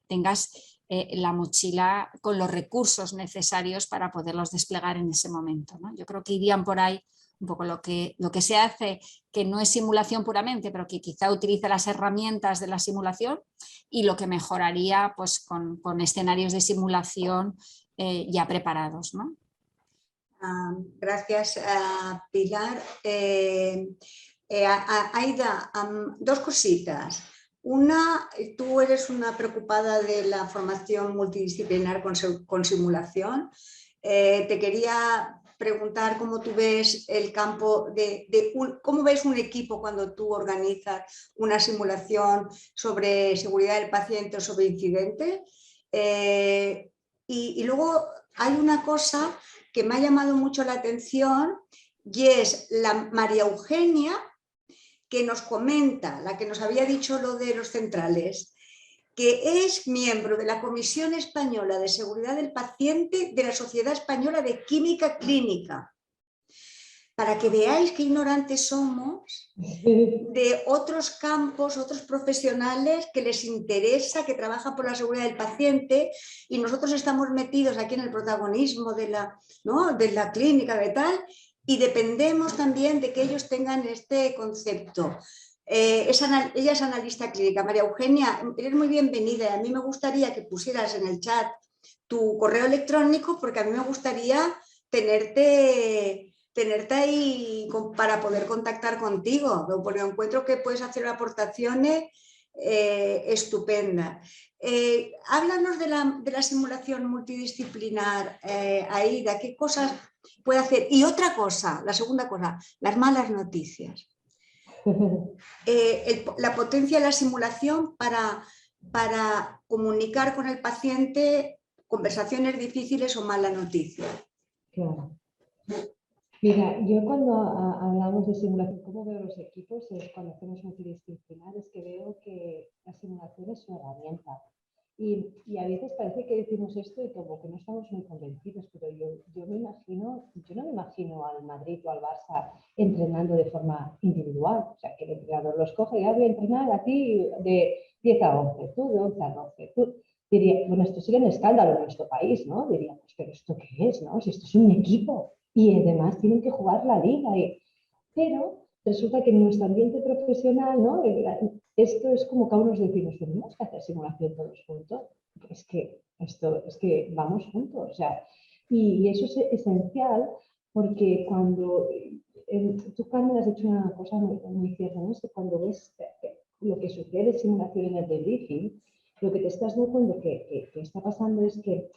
tengas la mochila con los recursos necesarios para poderlos desplegar en ese momento, ¿no? Yo creo que irían por ahí un poco lo que se hace, que no es simulación puramente, pero que quizá utiliza las herramientas de la simulación, y lo que mejoraría pues con escenarios de simulación ya preparados, ¿no? Gracias, Pilar. Aida, dos cositas. Una, tú eres una preocupada de la formación multidisciplinar con simulación. Te quería preguntar cómo tú ves el campo cómo ves un equipo cuando tú organizas una simulación sobre seguridad del paciente o sobre incidentes. Y luego hay una cosa que me ha llamado mucho la atención, y es la María Eugenia, que nos comenta, la que nos había dicho lo de los centrales, que es miembro de la Comisión Española de Seguridad del Paciente de la Sociedad Española de Química Clínica. Para que veáis qué ignorantes somos de otros campos, otros profesionales que les interesa, que trabajan por la seguridad del paciente, y nosotros estamos metidos aquí en el protagonismo de la clínica, de tal, y dependemos también de que ellos tengan este concepto. ella es analista clínica. María Eugenia, eres muy bienvenida. A mí me gustaría que pusieras en el chat tu correo electrónico porque a mí me gustaría tenerte ahí para poder contactar contigo, porque encuentro que puedes hacer aportaciones estupendas. Háblanos de la simulación multidisciplinar, Aida, ¿qué cosas puede hacer? Y otra cosa, la segunda cosa, las malas noticias. La potencia de la simulación para comunicar con el paciente conversaciones difíciles o malas noticias. Claro. Mira, yo cuando hablamos de simulación, ¿cómo veo los equipos? Es cuando hacemos multidisciplinares, que veo que la simulación es una herramienta. Y a veces parece que decimos esto y como que no estamos muy convencidos, pero yo me imagino, yo no me imagino al Madrid o al Barça entrenando de forma individual. O sea, que el entrenador los coge y voy a entrenar a ti de 10 a 11, tú de 11 a 12. Tú. Diría, bueno, esto sería un escándalo en nuestro país, ¿no? Diríamos, pero ¿esto qué es, no? Si esto es un equipo y además tienen que jugar la liga. Pero resulta que en nuestro ambiente profesional, ¿no? Esto es como que aún nos decimos, tenemos que hacer simulación todos juntos. Es que vamos juntos. O sea, y eso es esencial porque cuando tú, Carmen, has hecho una cosa muy cierta, ¿no? Es que cuando ves lo que sucede en simulación en el debriefing, lo que te estás dando cuenta que está pasando es que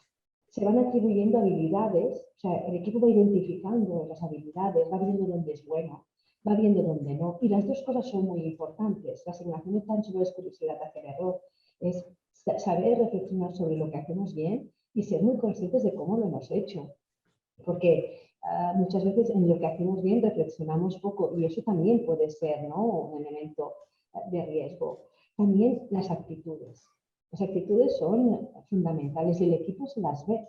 se van atribuyendo habilidades, o sea, el equipo va identificando las habilidades, va viendo dónde es bueno, va viendo dónde no. Y las dos cosas son muy importantes. La simulación no tan solo es curiosidad hacer error, es saber reflexionar sobre lo que hacemos bien y ser muy conscientes de cómo lo hemos hecho. Porque muchas veces en lo que hacemos bien reflexionamos poco y eso también puede ser, ¿no?, un elemento de riesgo. También las actitudes. Las actitudes son fundamentales y el equipo se las ve.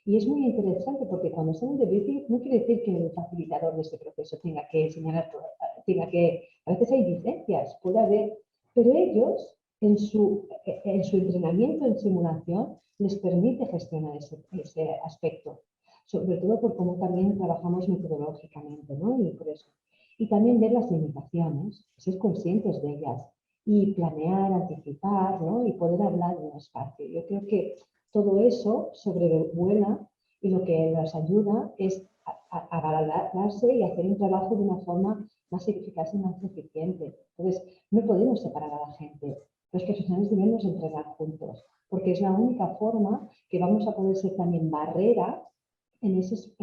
Y es muy interesante porque cuando hacemos debriefing no quiere decir que el facilitador de ese proceso tenga que señalar, a veces hay diferencias, puede haber, pero ellos en su entrenamiento en simulación les permite gestionar ese aspecto, sobre todo por cómo también trabajamos metodológicamente, ¿no? Y por eso. Y también ver las limitaciones, ser conscientes de ellas y planear, anticipar, ¿no? Y poder hablar de un espacio. Yo creo que todo eso sobrevuela y lo que nos ayuda es a valorarse y hacer un trabajo de una forma más eficaz y más eficiente. Entonces, no podemos separar a la gente. Los profesionales debemos entrenar juntos, porque es la única forma que vamos a poder ser también barrera en esos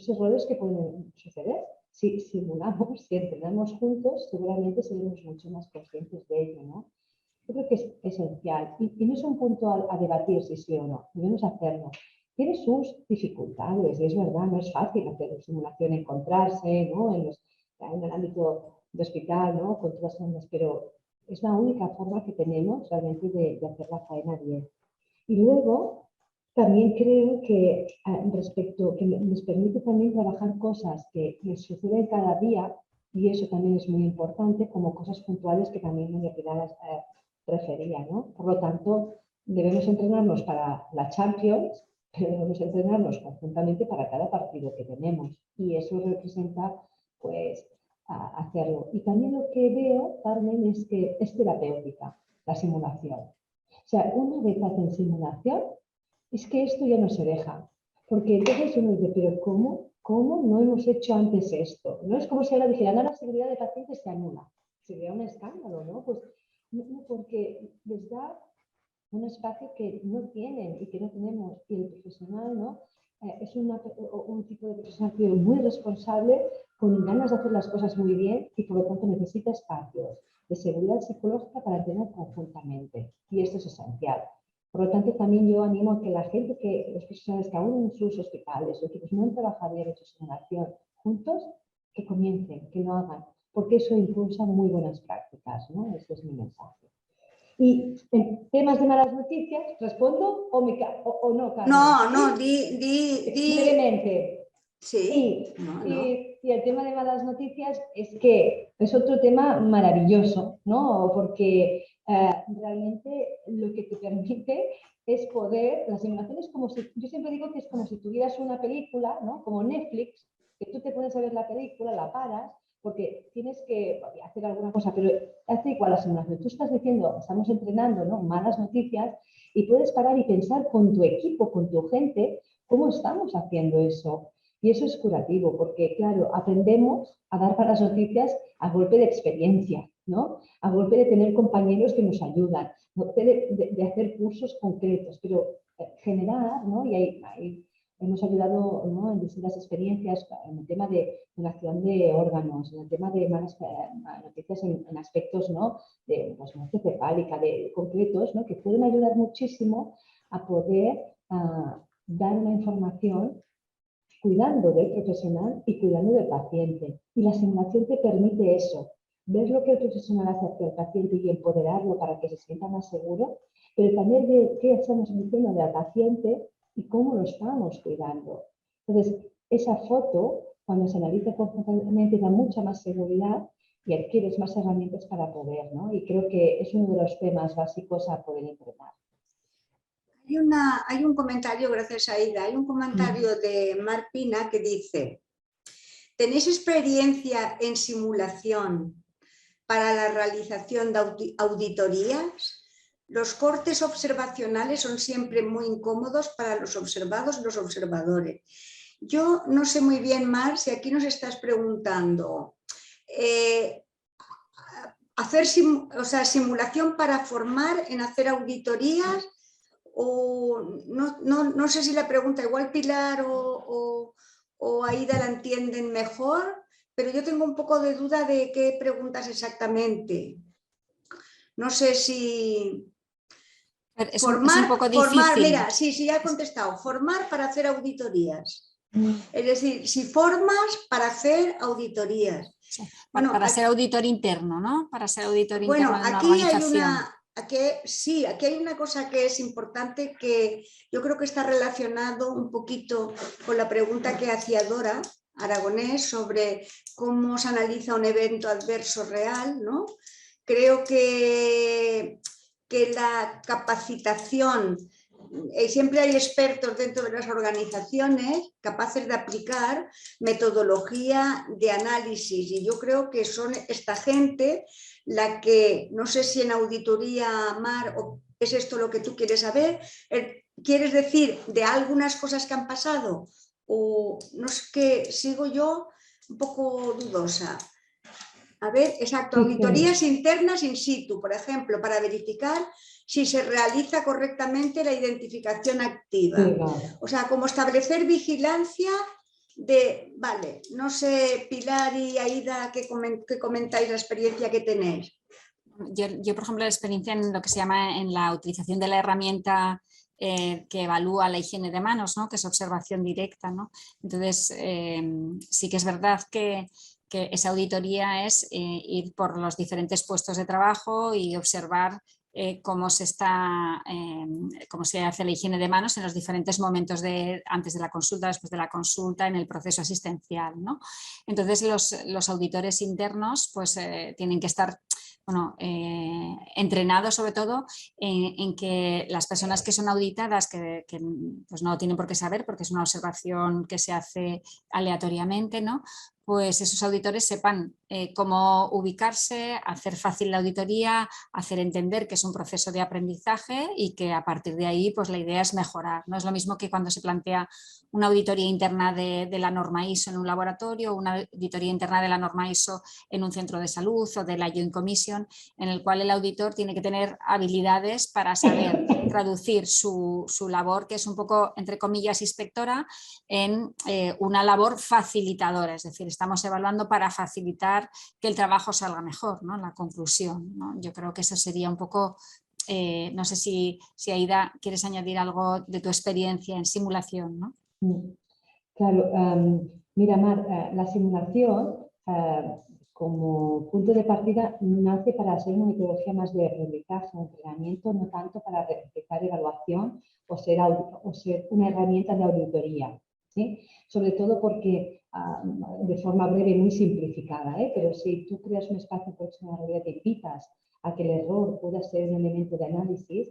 errores que pueden suceder. Si simulamos, si entrenamos juntos, seguramente seremos mucho más conscientes de ello, ¿no? Yo creo que es esencial y no es un punto a debatir si sí o no, debemos hacerlo. Tiene sus dificultades y es verdad, no es fácil hacer simulación, encontrarse, ¿no?, en el ámbito de hospital, ¿no?, con todas las, pero es la única forma que tenemos realmente de hacer la faena bien. Y luego también creo que respecto, que nos permite también trabajar cosas que les suceden cada día, y eso también es muy importante, como cosas puntuales que también María Pilar refería, ¿no? Por lo tanto, debemos entrenarnos para la Champions, pero debemos entrenarnos conjuntamente para cada partido que tenemos, y eso representa, pues, hacerlo. Y también lo que veo, Carmen, es que es terapéutica la simulación. O sea, una vez hacen simulación, es que esto ya no se deja. Porque entonces uno dice, pero ¿cómo no hemos hecho antes esto? No es como si ahora dijeran, la seguridad de pacientes se anula. Sería un escándalo, ¿no? Pues no, porque les da un espacio que no tienen y que no tenemos. Y el profesional, ¿no? Es un tipo de profesional muy responsable, con ganas de hacer las cosas muy bien y por lo tanto necesita espacios de seguridad psicológica para entrenar conjuntamente. Y esto es esencial. Por lo tanto, también yo animo a que la gente, los profesionales que aún en sus hospitales o equipos no han trabajado y han hecho simulación juntos, que comiencen, que lo hagan, porque eso impulsa muy buenas prácticas, ¿no? Ese es mi mensaje. Y en temas de malas noticias, ¿respondo o no, Carmen? No, ¿Sí? di. Brevemente. Sí. Y el tema de malas noticias es que es otro tema maravilloso, ¿no? Porque realmente lo que te permite es poder, la simulación es como si, yo siempre digo que es como si tuvieras una película, ¿no? Como Netflix, que tú te pones a ver la película, la paras, porque tienes que hacer alguna cosa, pero hace igual la simulación. Tú estás diciendo, estamos entrenando, ¿no?, malas noticias, y puedes parar y pensar con tu equipo, con tu gente, cómo estamos haciendo eso. Y eso es curativo, porque, claro, aprendemos a dar malas noticias a golpe de experiencia, ¿no? A golpe de tener compañeros que nos ayudan, a golpe de hacer cursos concretos, pero generar, ¿no? Y hemos ayudado, ¿no?, en distintas experiencias en el tema de donación de órganos, en el tema de malas noticias en aspectos, ¿no?, de pues, muerte cefálica, de concretos, ¿no?, que pueden ayudar muchísimo a poder dar una información cuidando del profesional y cuidando del paciente. Y la simulación te permite eso, ver lo que el profesional hace hacia el paciente y empoderarlo para que se sienta más seguro, pero también de qué estamos diciendo del paciente y cómo lo estamos cuidando. Entonces, esa foto, cuando se analiza conjuntamente, da mucha más seguridad y adquieres más herramientas para poder, ¿no? Y creo que es uno de los temas básicos a poder entrenar. Hay un comentario, gracias Aida, hay un comentario de Marc Pina que dice: ¿tenéis experiencia en simulación para la realización de auditorías? Los cortes observacionales son siempre muy incómodos para los observados y los observadores. Yo no sé muy bien, Mar, si aquí nos estás preguntando hacer simulación para formar en hacer auditorías, o no sé si la pregunta igual Pilar o Aida la entienden mejor, pero yo tengo un poco de duda de qué preguntas exactamente. No sé si... Es un poco difícil. Mira, sí, ya he contestado. Formar para hacer auditorías. Es decir, si formas para hacer auditorías. Sí, para ser auditor interno, ¿no? Para ser auditor interno de una aquí organización. Aquí hay una cosa que es importante, que yo creo que está relacionado un poquito con la pregunta que hacía Dora Aragonés sobre cómo se analiza un evento adverso real, ¿no? Creo que la capacitación, siempre hay expertos dentro de las organizaciones capaces de aplicar metodología de análisis, y yo creo que son esta gente la que, no sé si en auditoría, Mar, o es esto lo que tú quieres saber, ¿quieres decir de algunas cosas que han pasado? O no es que sigo yo un poco dudosa. A ver, exacto, auditorías internas in situ, por ejemplo, para verificar si se realiza correctamente la identificación activa. Sí, claro. O sea, como establecer vigilancia de, vale, no sé, Pilar y Aida, ¿qué comentáis la experiencia que tenéis? Yo, por ejemplo, la experiencia en lo que se llama en la utilización de la herramienta que evalúa la higiene de manos, ¿no?, que es observación directa, ¿no? Entonces, sí que es verdad que esa auditoría es ir por los diferentes puestos de trabajo y observar cómo se hace la higiene de manos en los diferentes momentos antes de la consulta, después de la consulta, en el proceso asistencial, ¿no? Entonces, los auditores internos pues, tienen que estar entrenados sobre todo en que las personas que son auditadas, que pues no tienen por qué saber porque es una observación que se hace aleatoriamente, ¿no?, pues esos auditores sepan cómo ubicarse, hacer fácil la auditoría, hacer entender que es un proceso de aprendizaje y que a partir de ahí pues la idea es mejorar. No es lo mismo que cuando se plantea una auditoría interna de la norma ISO en un laboratorio o una auditoría interna de la norma ISO en un centro de salud o de la Joint Commission, en el cual el auditor tiene que tener habilidades para saber traducir su labor, que es un poco, entre comillas, inspectora, en una labor facilitadora, es decir, estamos evaluando para facilitar que el trabajo salga mejor, ¿no?, la conclusión, ¿no? Yo creo que eso sería un poco, no sé si Aida quieres añadir algo de tu experiencia en simulación, ¿no? Claro, mira, Mar, la simulación como punto de partida nace para ser una metodología más de aprendizaje, entrenamiento, no tanto para realizar evaluación o ser una herramienta de auditoría, ¿sí? Sobre todo porque de forma breve y muy simplificada, pero si tú creas un espacio profesional y invitas a que el error pueda ser un elemento de análisis,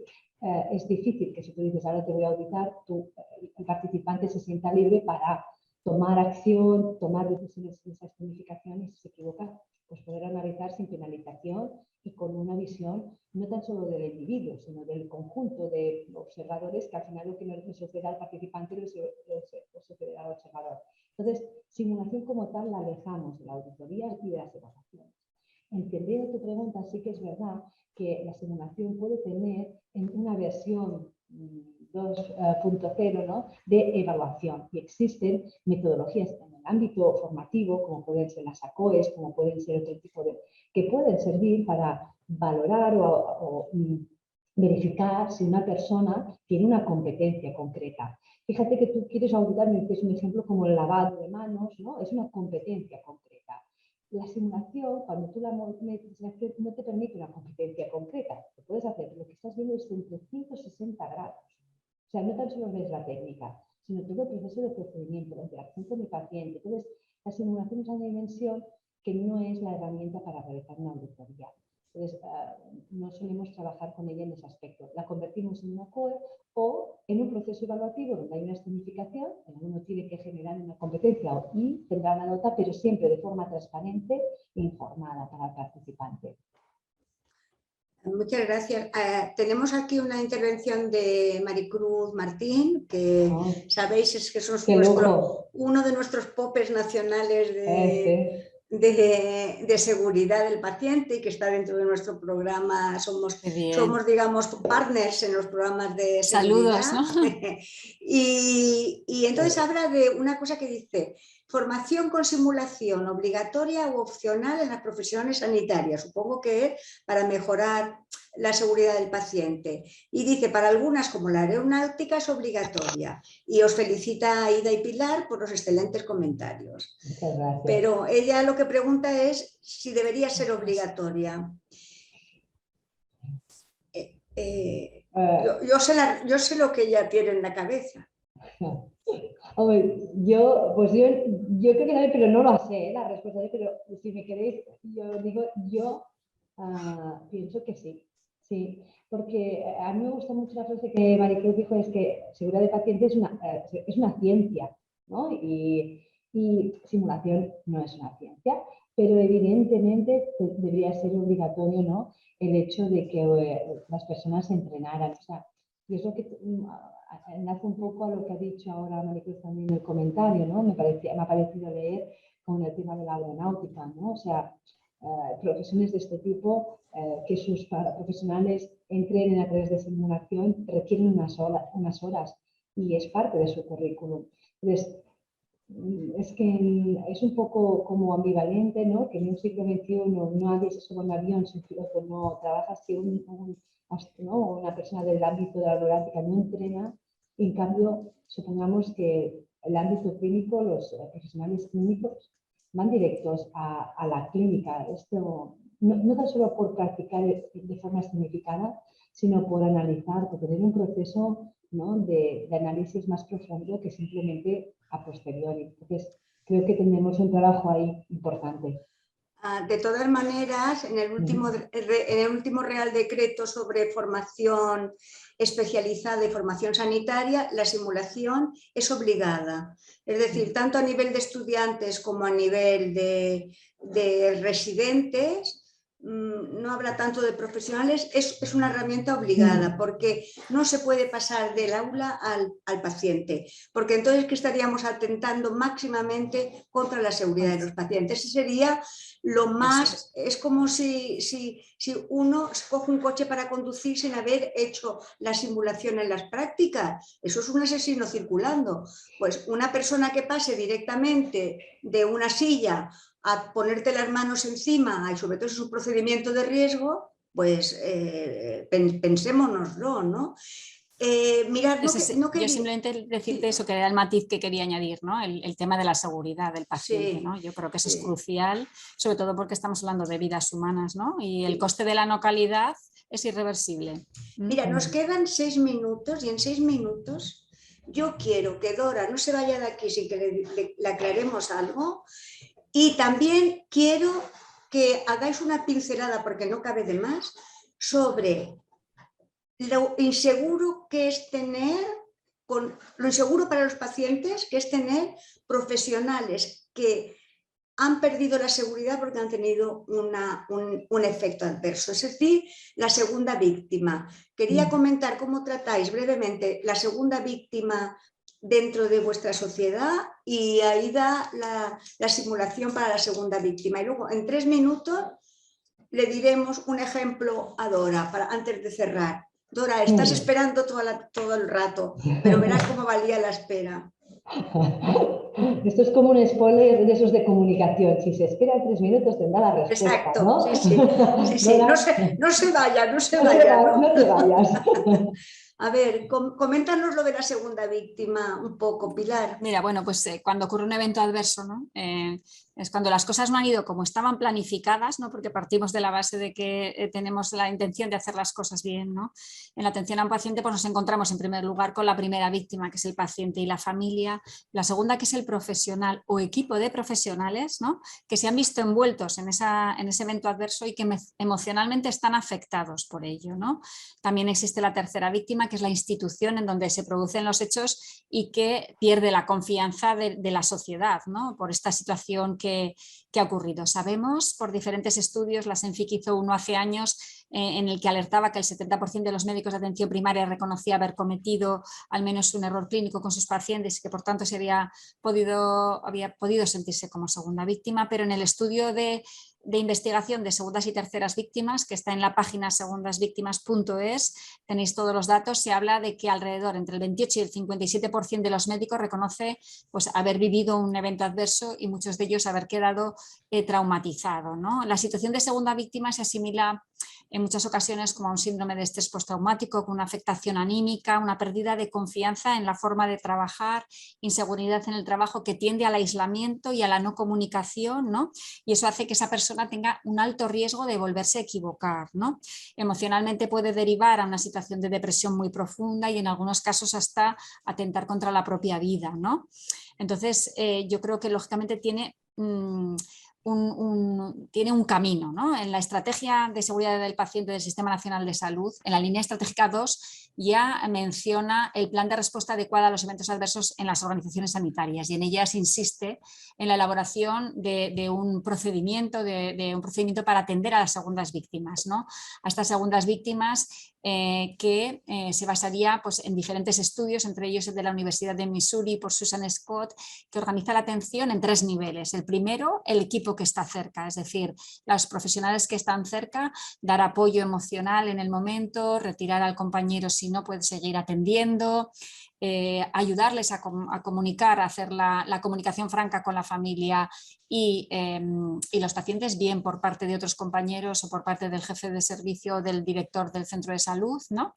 es difícil que si tú dices ahora te voy a auditar, el participante se sienta libre para tomar acción, tomar decisiones en esa escenificación y si se equivoca, pues poder analizar sin penalización y con una visión no tan solo del individuo, sino del conjunto de observadores que al final lo que le sucede al participante le sucede al observador. Entonces, simulación como tal la alejamos de la auditoría y de las evaluaciones. Entendiendo tu pregunta, sí que es verdad que la simulación puede tener en una versión 2.0, ¿no?, de evaluación y existen metodologías en el ámbito formativo como pueden ser las ACOES, como pueden ser otro tipo de que pueden servir para valorar o verificar si una persona tiene una competencia concreta. Fíjate que tú quieres auditar, me dices un ejemplo como el lavado de manos, ¿no? Es una competencia concreta. La simulación, cuando tú la metes, no te permite una competencia concreta. Lo puedes hacer, lo que estás viendo es entre 160 grados. O sea, no tan solo ves la técnica, sino todo el proceso de procedimiento, la interacción con el paciente. Entonces, la simulación es una dimensión que no es la herramienta para realizar una auditoría. Entonces, no solemos trabajar con ella en ese aspecto. La convertimos en una COE o en un proceso evaluativo donde hay una escenificación, el alumno tiene que generar una competencia y tendrá una nota, pero siempre de forma transparente e informada para el participante. Muchas gracias. Tenemos aquí una intervención de Maricruz Martín, que sabéis es que es uno de nuestros popes nacionales de seguridad del paciente y que está dentro de nuestro programa. Somos, digamos, partners en los programas de seguridad. Saludos, ¿no? Y entonces habla de una cosa que dice: formación con simulación obligatoria u opcional en las profesiones sanitarias. Supongo que es para mejorar la seguridad del paciente. Y dice, para algunas, como la aeronáutica, es obligatoria. Y os felicita Aida y Pilar por los excelentes comentarios. Muchas gracias. Pero ella lo que pregunta es si debería ser obligatoria. Yo sé lo que ella tiene en la cabeza. Hombre, yo creo que no, pero no lo sé, la respuesta, pero si me queréis, yo digo, pienso que sí, porque a mí me gusta mucho la frase que Maricruz dijo, es que seguridad de paciente es una ciencia, ¿no? Y simulación no es una ciencia, pero evidentemente debería ser obligatorio, ¿no?, el hecho de que las personas se entrenaran, o sea, y es lo que enlaza un poco a lo que ha dicho ahora Maricruz también en el comentario, ¿no? Me ha parecido leer con el tema de la aeronáutica, ¿no? O sea, profesiones de este tipo que sus profesionales entrenen a través de simulación requieren unas horas y es parte de su currículum. Entonces, es que es un poco como ambivalente, ¿no?, que en un siglo XXI nadie se sube a un avión si un piloto no trabaja, si una persona del ámbito de la aeronáutica no entrena. En cambio, supongamos que el ámbito clínico, los profesionales clínicos van directos a la clínica. Esto no tan solo por practicar de forma significada, sino por analizar, por tener un proceso, ¿no?, de análisis más profundo que simplemente a posteriori. Entonces, creo que tenemos un trabajo ahí importante. De todas maneras, en el último Real Decreto sobre formación especializada y formación sanitaria, la simulación es obligada. Es decir, tanto a nivel de estudiantes como a nivel de residentes, no habla tanto de profesionales, es una herramienta obligada, porque no se puede pasar del aula al paciente, porque entonces que estaríamos atentando máximamente contra la seguridad de los pacientes. Ese sería lo más, es como si uno coge un coche para conducir sin haber hecho la simulación en las prácticas. Eso es un asesino circulando. Pues una persona que pase directamente de una silla a ponerte las manos encima y sobre todo es un procedimiento de riesgo, pues pensémonoslo, ¿no? Mirad, yo simplemente decirte eso, que era el matiz que quería añadir, ¿no? El tema de la seguridad del paciente, ¿no? Yo creo que eso es crucial, sobre todo porque estamos hablando de vidas humanas, ¿no? Y el coste de la no calidad es irreversible. Mira, nos quedan 6 minutos y en 6 minutos yo quiero que Dora no se vaya de aquí sin que le aclaremos algo, y también quiero que hagáis una pincelada, porque no cabe de más, sobre lo inseguro que es tener con lo inseguro para los pacientes, que es tener profesionales que han perdido la seguridad porque han tenido un efecto adverso, es decir, la segunda víctima. Quería comentar cómo tratáis brevemente la segunda víctima dentro de vuestra sociedad y ahí da la simulación para la segunda víctima. Y luego, en 3 minutos, le diremos un ejemplo a Dora antes de cerrar. Dora, estás esperando todo el rato, pero verás cómo valía la espera. Esto es como un spoiler de esos de comunicación. Si se espera 3 minutos tendrá la respuesta, Exacto, ¿no? sí. Dora, No se vaya. no te vayas. A ver, coméntanos lo de la segunda víctima un poco, Pilar. Mira, bueno, pues cuando ocurre un evento adverso, ¿no? Es cuando las cosas no han ido como estaban planificadas, ¿no? Porque partimos de la base de que tenemos la intención de hacer las cosas bien, ¿no? En la atención a un paciente pues nos encontramos en primer lugar con la primera víctima, que es el paciente y la familia, la segunda, que es el profesional o equipo de profesionales, ¿no? Que se han visto envueltos en ese evento adverso y que emocionalmente están afectados por ello, ¿no? También existe la tercera víctima, que es la institución en donde se producen los hechos y que pierde la confianza de la sociedad, ¿no? Por esta situación que ha ocurrido. Sabemos por diferentes estudios, la SENFIC hizo uno hace años en el que alertaba que el 70% de los médicos de atención primaria reconocía haber cometido al menos un error clínico con sus pacientes y que por tanto se había podido sentirse como segunda víctima, pero en el estudio de investigación de segundas y terceras víctimas, que está en la página segundasvíctimas.es, tenéis todos los datos, se habla de que alrededor entre el 28 y el 57% de los médicos reconoce pues, haber vivido un evento adverso y muchos de ellos haber quedado traumatizado, ¿no? La situación de segunda víctima se asimila en muchas ocasiones como a un síndrome de estrés postraumático, con una afectación anímica, una pérdida de confianza en la forma de trabajar, inseguridad en el trabajo que tiende al aislamiento y a la no comunicación, ¿no? Y eso hace que esa persona tenga un alto riesgo de volverse a equivocar, ¿no? Emocionalmente puede derivar a una situación de depresión muy profunda y en algunos casos hasta atentar contra la propia vida, ¿no? Entonces, yo creo que lógicamente tiene un camino, ¿no? En la estrategia de seguridad del paciente del Sistema Nacional de Salud, en la línea estratégica 2, ya menciona el plan de respuesta adecuada a los eventos adversos en las organizaciones sanitarias y en ellas insiste en la elaboración de un procedimiento, para atender a las segundas víctimas, ¿no? A estas segundas víctimas que se basaría pues, en diferentes estudios, entre ellos el de la Universidad de Missouri por Susan Scott, que organiza la atención en 3 niveles. El primero, el equipo que está cerca, es decir, los profesionales que están cerca, dar apoyo emocional en el momento, retirar al compañero si no puede seguir atendiendo, ayudarles a comunicar, a hacer la comunicación franca con la familia y los pacientes, bien por parte de otros compañeros o por parte del jefe de servicio o del director del centro de salud, ¿no?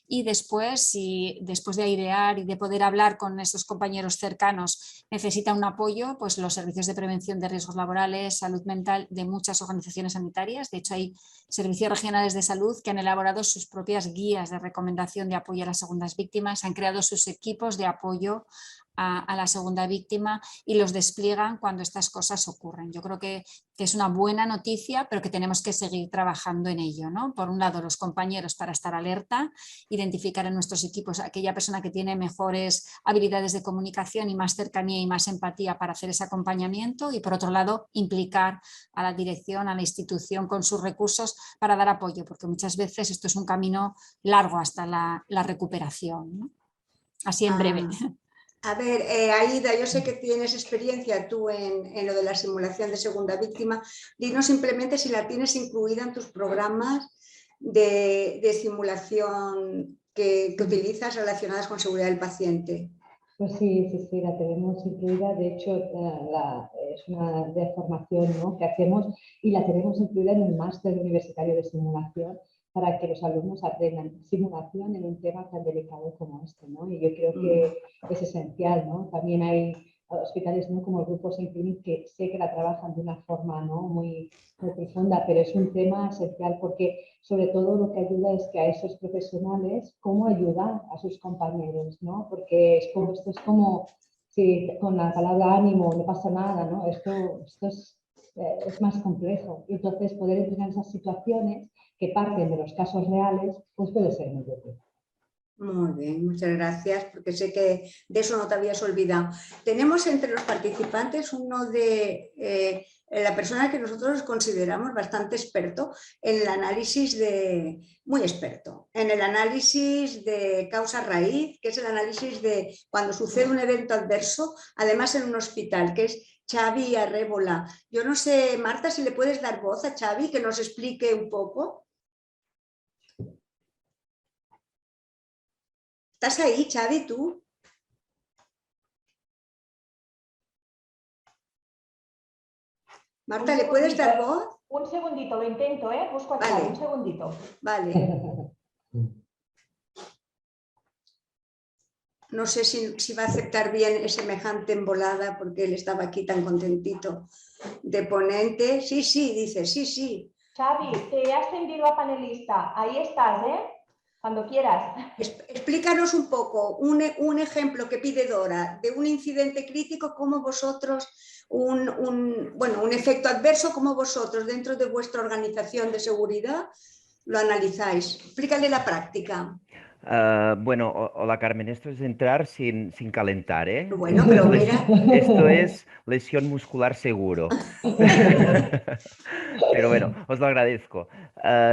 Y después de airear y de poder hablar con esos compañeros cercanos, necesita un apoyo, pues los servicios de prevención de riesgos laborales, salud mental de muchas organizaciones sanitarias. De hecho, hay servicios regionales de salud que han elaborado sus propias guías de recomendación de apoyo a las segundas víctimas, han creado sus equipos de apoyo a la segunda víctima y los despliegan cuando estas cosas ocurren. Yo creo que es una buena noticia, pero que tenemos que seguir trabajando en ello, ¿no? Por un lado, los compañeros para estar alerta, identificar en nuestros equipos a aquella persona que tiene mejores habilidades de comunicación y más cercanía y más empatía para hacer ese acompañamiento y por otro lado, implicar a la dirección, a la institución con sus recursos para dar apoyo, porque muchas veces esto es un camino largo hasta la recuperación, ¿no? Así en breve. A ver, Aida, yo sé que tienes experiencia tú en lo de la simulación de segunda víctima. Dinos simplemente si la tienes incluida en tus programas de simulación que utilizas relacionadas con seguridad del paciente. Pues sí, la tenemos incluida. De hecho, es una de formación, ¿no?, que hacemos y la tenemos incluida en un máster universitario de simulación para que los alumnos aprendan simulación en un tema tan delicado como este, ¿no? Y yo creo que es esencial, ¿no? También hay hospitales, ¿no?, como el Grupo Saint Clinic, que sé que la trabajan de una forma, ¿no?, muy profunda, pero es un tema esencial porque sobre todo lo que ayuda es que a esos profesionales cómo ayudar a sus compañeros, ¿no? Porque esto es como si con la palabra ánimo no pasa nada, ¿no? Esto es más complejo y entonces poder entrenar esas situaciones que parten de los casos reales pues puede ser muy útil. Muy bien, muchas gracias, porque sé que de eso no te habías olvidado. Tenemos entre los participantes uno de la persona que nosotros consideramos bastante experto en el análisis muy experto, en el análisis de causa-raíz, que es el análisis de cuando sucede un evento adverso, además en un hospital, que es Xavi Arrébola. Yo no sé, Marta, si le puedes dar voz a Xavi, que nos explique un poco. ¿Estás ahí, Xavi, tú? Marta, ¿le puedes dar voz? Un segundito, lo intento, ¿eh? Busco a Vale. Xavi, un segundito. Vale. No sé si va a aceptar bien semejante embolada, porque él estaba aquí tan contentito de ponente. Sí, sí, dice, sí, sí. Xavi, te he ascendido a panelista. Ahí estás, ¿eh? Cuando quieras. Explícanos un poco, un ejemplo que pide Dora de un incidente crítico, como vosotros, un efecto adverso, como vosotros dentro de vuestra organización de seguridad lo analizáis. Explícale la práctica. Bueno, hola Carmen, esto es entrar sin calentar, ¿eh? Bueno, pero mira. Esto es lesión muscular seguro. Pero bueno, os lo agradezco.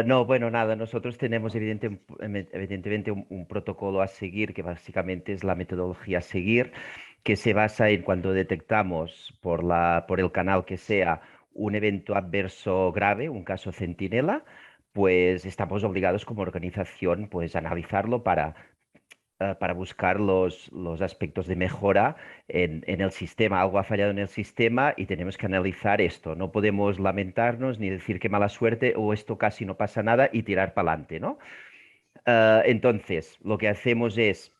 No, bueno, nada, nosotros tenemos evidentemente un protocolo a seguir, que básicamente es la metodología a seguir, que se basa en cuando detectamos por el canal que sea un evento adverso grave, un caso centinela, pues estamos obligados como organización pues a analizarlo para buscar los aspectos de mejora en el sistema. Algo ha fallado en el sistema y tenemos que analizar esto. No podemos lamentarnos ni decir qué mala suerte o esto casi no pasa nada y tirar para adelante, ¿no? Entonces, lo que hacemos es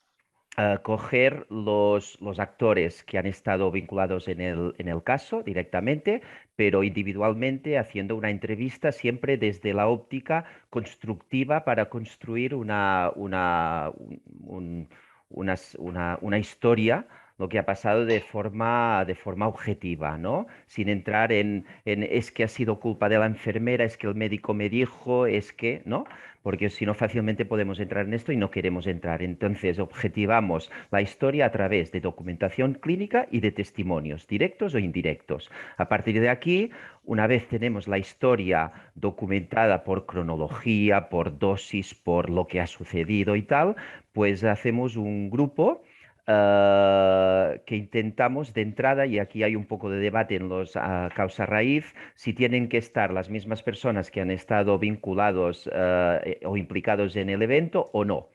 coger los actores que han estado vinculados en el caso directamente, pero individualmente haciendo una entrevista siempre desde la óptica constructiva para construir una historia, lo que ha pasado de forma objetiva, ¿no? Sin entrar en es que ha sido culpa de la enfermera, es que el médico me dijo, es que, ¿no? Porque si no fácilmente podemos entrar en esto y no queremos entrar. Entonces, objetivamos la historia a través de documentación clínica y de testimonios, directos o indirectos. A partir de aquí, una vez tenemos la historia documentada por cronología, por dosis, por lo que ha sucedido y tal, pues hacemos un grupo que intentamos de entrada, y aquí hay un poco de debate en los causa raíz, si tienen que estar las mismas personas que han estado vinculados o implicados en el evento o no.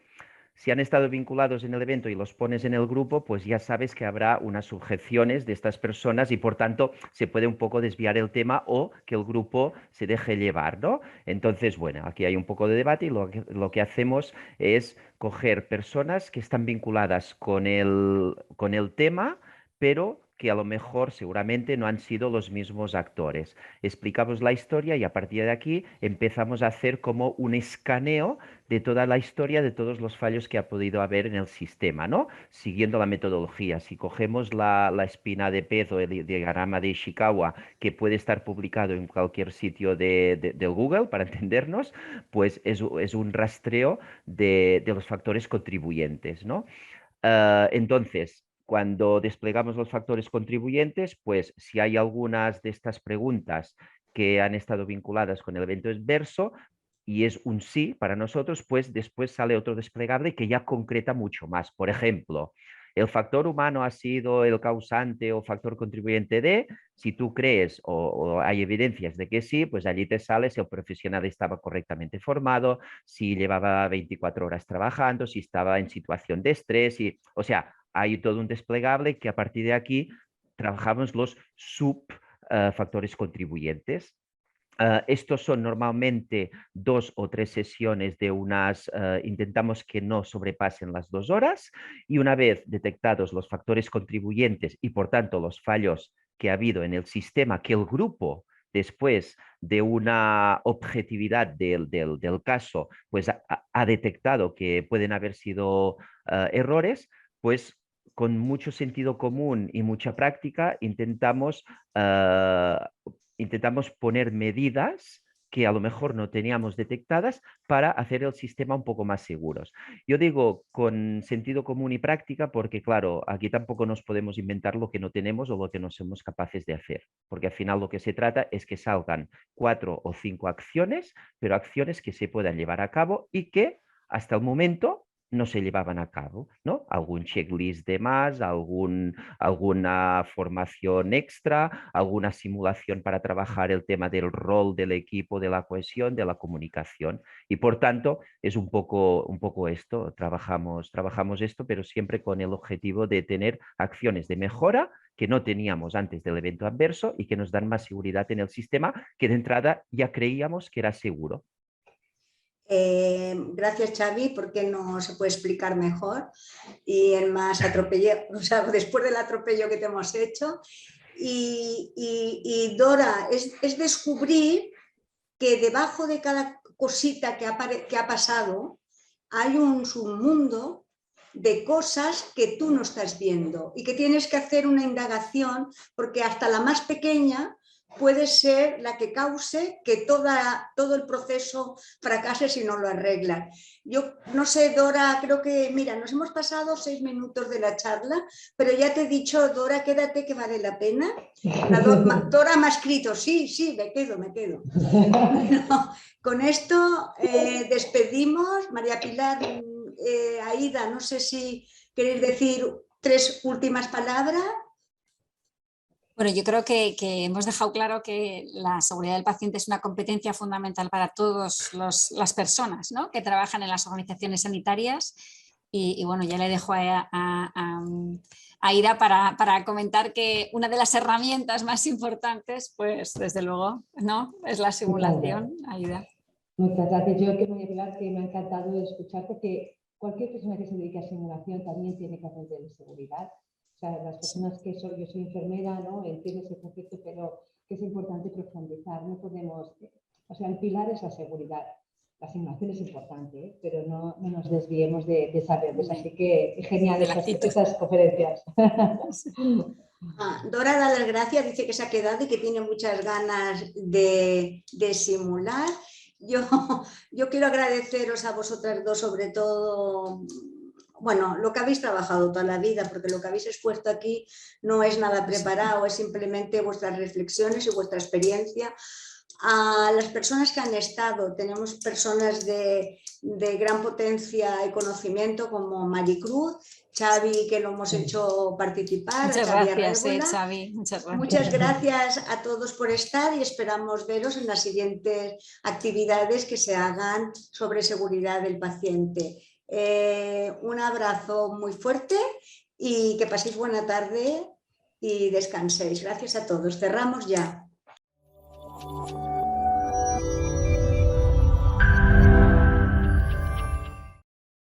Si han estado vinculados en el evento y los pones en el grupo, pues ya sabes que habrá unas sujeciones de estas personas y por tanto se puede un poco desviar el tema o que el grupo se deje llevar, ¿no? Entonces, bueno, aquí hay un poco de debate y lo que hacemos es coger personas que están vinculadas con el tema, pero que a lo mejor seguramente no han sido los mismos actores. Explicamos la historia y a partir de aquí empezamos a hacer como un escaneo de toda la historia, de todos los fallos que ha podido haber en el sistema, ¿no? Siguiendo la metodología. Si cogemos la espina de pez o el diagrama de Ishikawa, que puede estar publicado en cualquier sitio de Google, para entendernos, pues es un rastreo de los factores contribuyentes, ¿no? Entonces, cuando desplegamos los factores contribuyentes, pues si hay algunas de estas preguntas que han estado vinculadas con el evento adverso y es un sí para nosotros, pues después sale otro desplegable que ya concreta mucho más. Por ejemplo, el factor humano ha sido el causante o factor contribuyente de, si tú crees o hay evidencias de que sí, pues allí te sale si el profesional estaba correctamente formado, si llevaba 24 horas trabajando, si estaba en situación de estrés, o sea, hay todo un desplegable que a partir de aquí trabajamos los subfactores contribuyentes. Estos son normalmente 2 o 3 sesiones de intentamos que no sobrepasen las 2 horas y una vez detectados los factores contribuyentes y por tanto los fallos que ha habido en el sistema que el grupo después de una objetividad del caso pues ha detectado que pueden haber sido errores, pues con mucho sentido común y mucha práctica intentamos poner medidas que a lo mejor no teníamos detectadas para hacer el sistema un poco más seguros. Yo digo con sentido común y práctica porque, claro, aquí tampoco nos podemos inventar lo que no tenemos o lo que no somos capaces de hacer, porque al final lo que se trata es que salgan 4 o 5 acciones, pero acciones que se puedan llevar a cabo y que hasta el momento no se llevaban a cabo, ¿no? Algún checklist de más, alguna formación extra, alguna simulación para trabajar el tema del rol del equipo, de la cohesión, de la comunicación. Y por tanto, es un poco esto, trabajamos esto, pero siempre con el objetivo de tener acciones de mejora que no teníamos antes del evento adverso y que nos dan más seguridad en el sistema, que de entrada ya creíamos que era seguro. Gracias, Xavi, porque no se puede explicar mejor y en más atropello, o sea, después del atropello que te hemos hecho. Y Dora, es descubrir que debajo de cada cosita que ha pasado hay un submundo de cosas que tú no estás viendo y que tienes que hacer una indagación porque hasta la más pequeña puede ser la que cause que todo el proceso fracase si no lo arreglan. Yo no sé, Dora, creo que, mira, nos hemos pasado 6 minutos de la charla, pero ya te he dicho, Dora, quédate que vale la pena. Dora me ha escrito, sí, me quedo. Bueno, con esto despedimos. María Pilar, Aida, no sé si queréis decir 3 últimas palabras. Bueno, yo creo que hemos dejado claro que la seguridad del paciente es una competencia fundamental para todas las personas, ¿no?, que trabajan en las organizaciones sanitarias. Y bueno, ya le dejo a Ira para comentar que una de las herramientas más importantes, pues desde luego, ¿no?, es la simulación. Aida. Muchas gracias. Yo quiero decir que me ha encantado escucharte, que cualquier persona que se dedique a simulación también tiene que aprender de seguridad. O sea, las personas que yo soy enfermera, ¿no?, entiendo ese concepto, pero que es importante profundizar. No podemos, o sea, el pilar es la seguridad. La simulación es importante, pero no nos desviemos de saberlos. Así que genial estas conferencias. Dora da las gracias, dice que se ha quedado y que tiene muchas ganas de simular. Yo quiero agradeceros a vosotras dos, sobre todo, bueno, lo que habéis trabajado toda la vida, porque lo que habéis expuesto aquí no es nada preparado, es simplemente vuestras reflexiones y vuestra experiencia. A las personas que han estado, tenemos personas de gran potencia y conocimiento como Maricruz, Xavi, que lo hemos hecho participar. Muchas gracias, Xavi. Muchas gracias a todos por estar y esperamos veros en las siguientes actividades que se hagan sobre seguridad del paciente. Un abrazo muy fuerte y que paséis buena tarde y descanséis. Gracias a todos. Cerramos ya.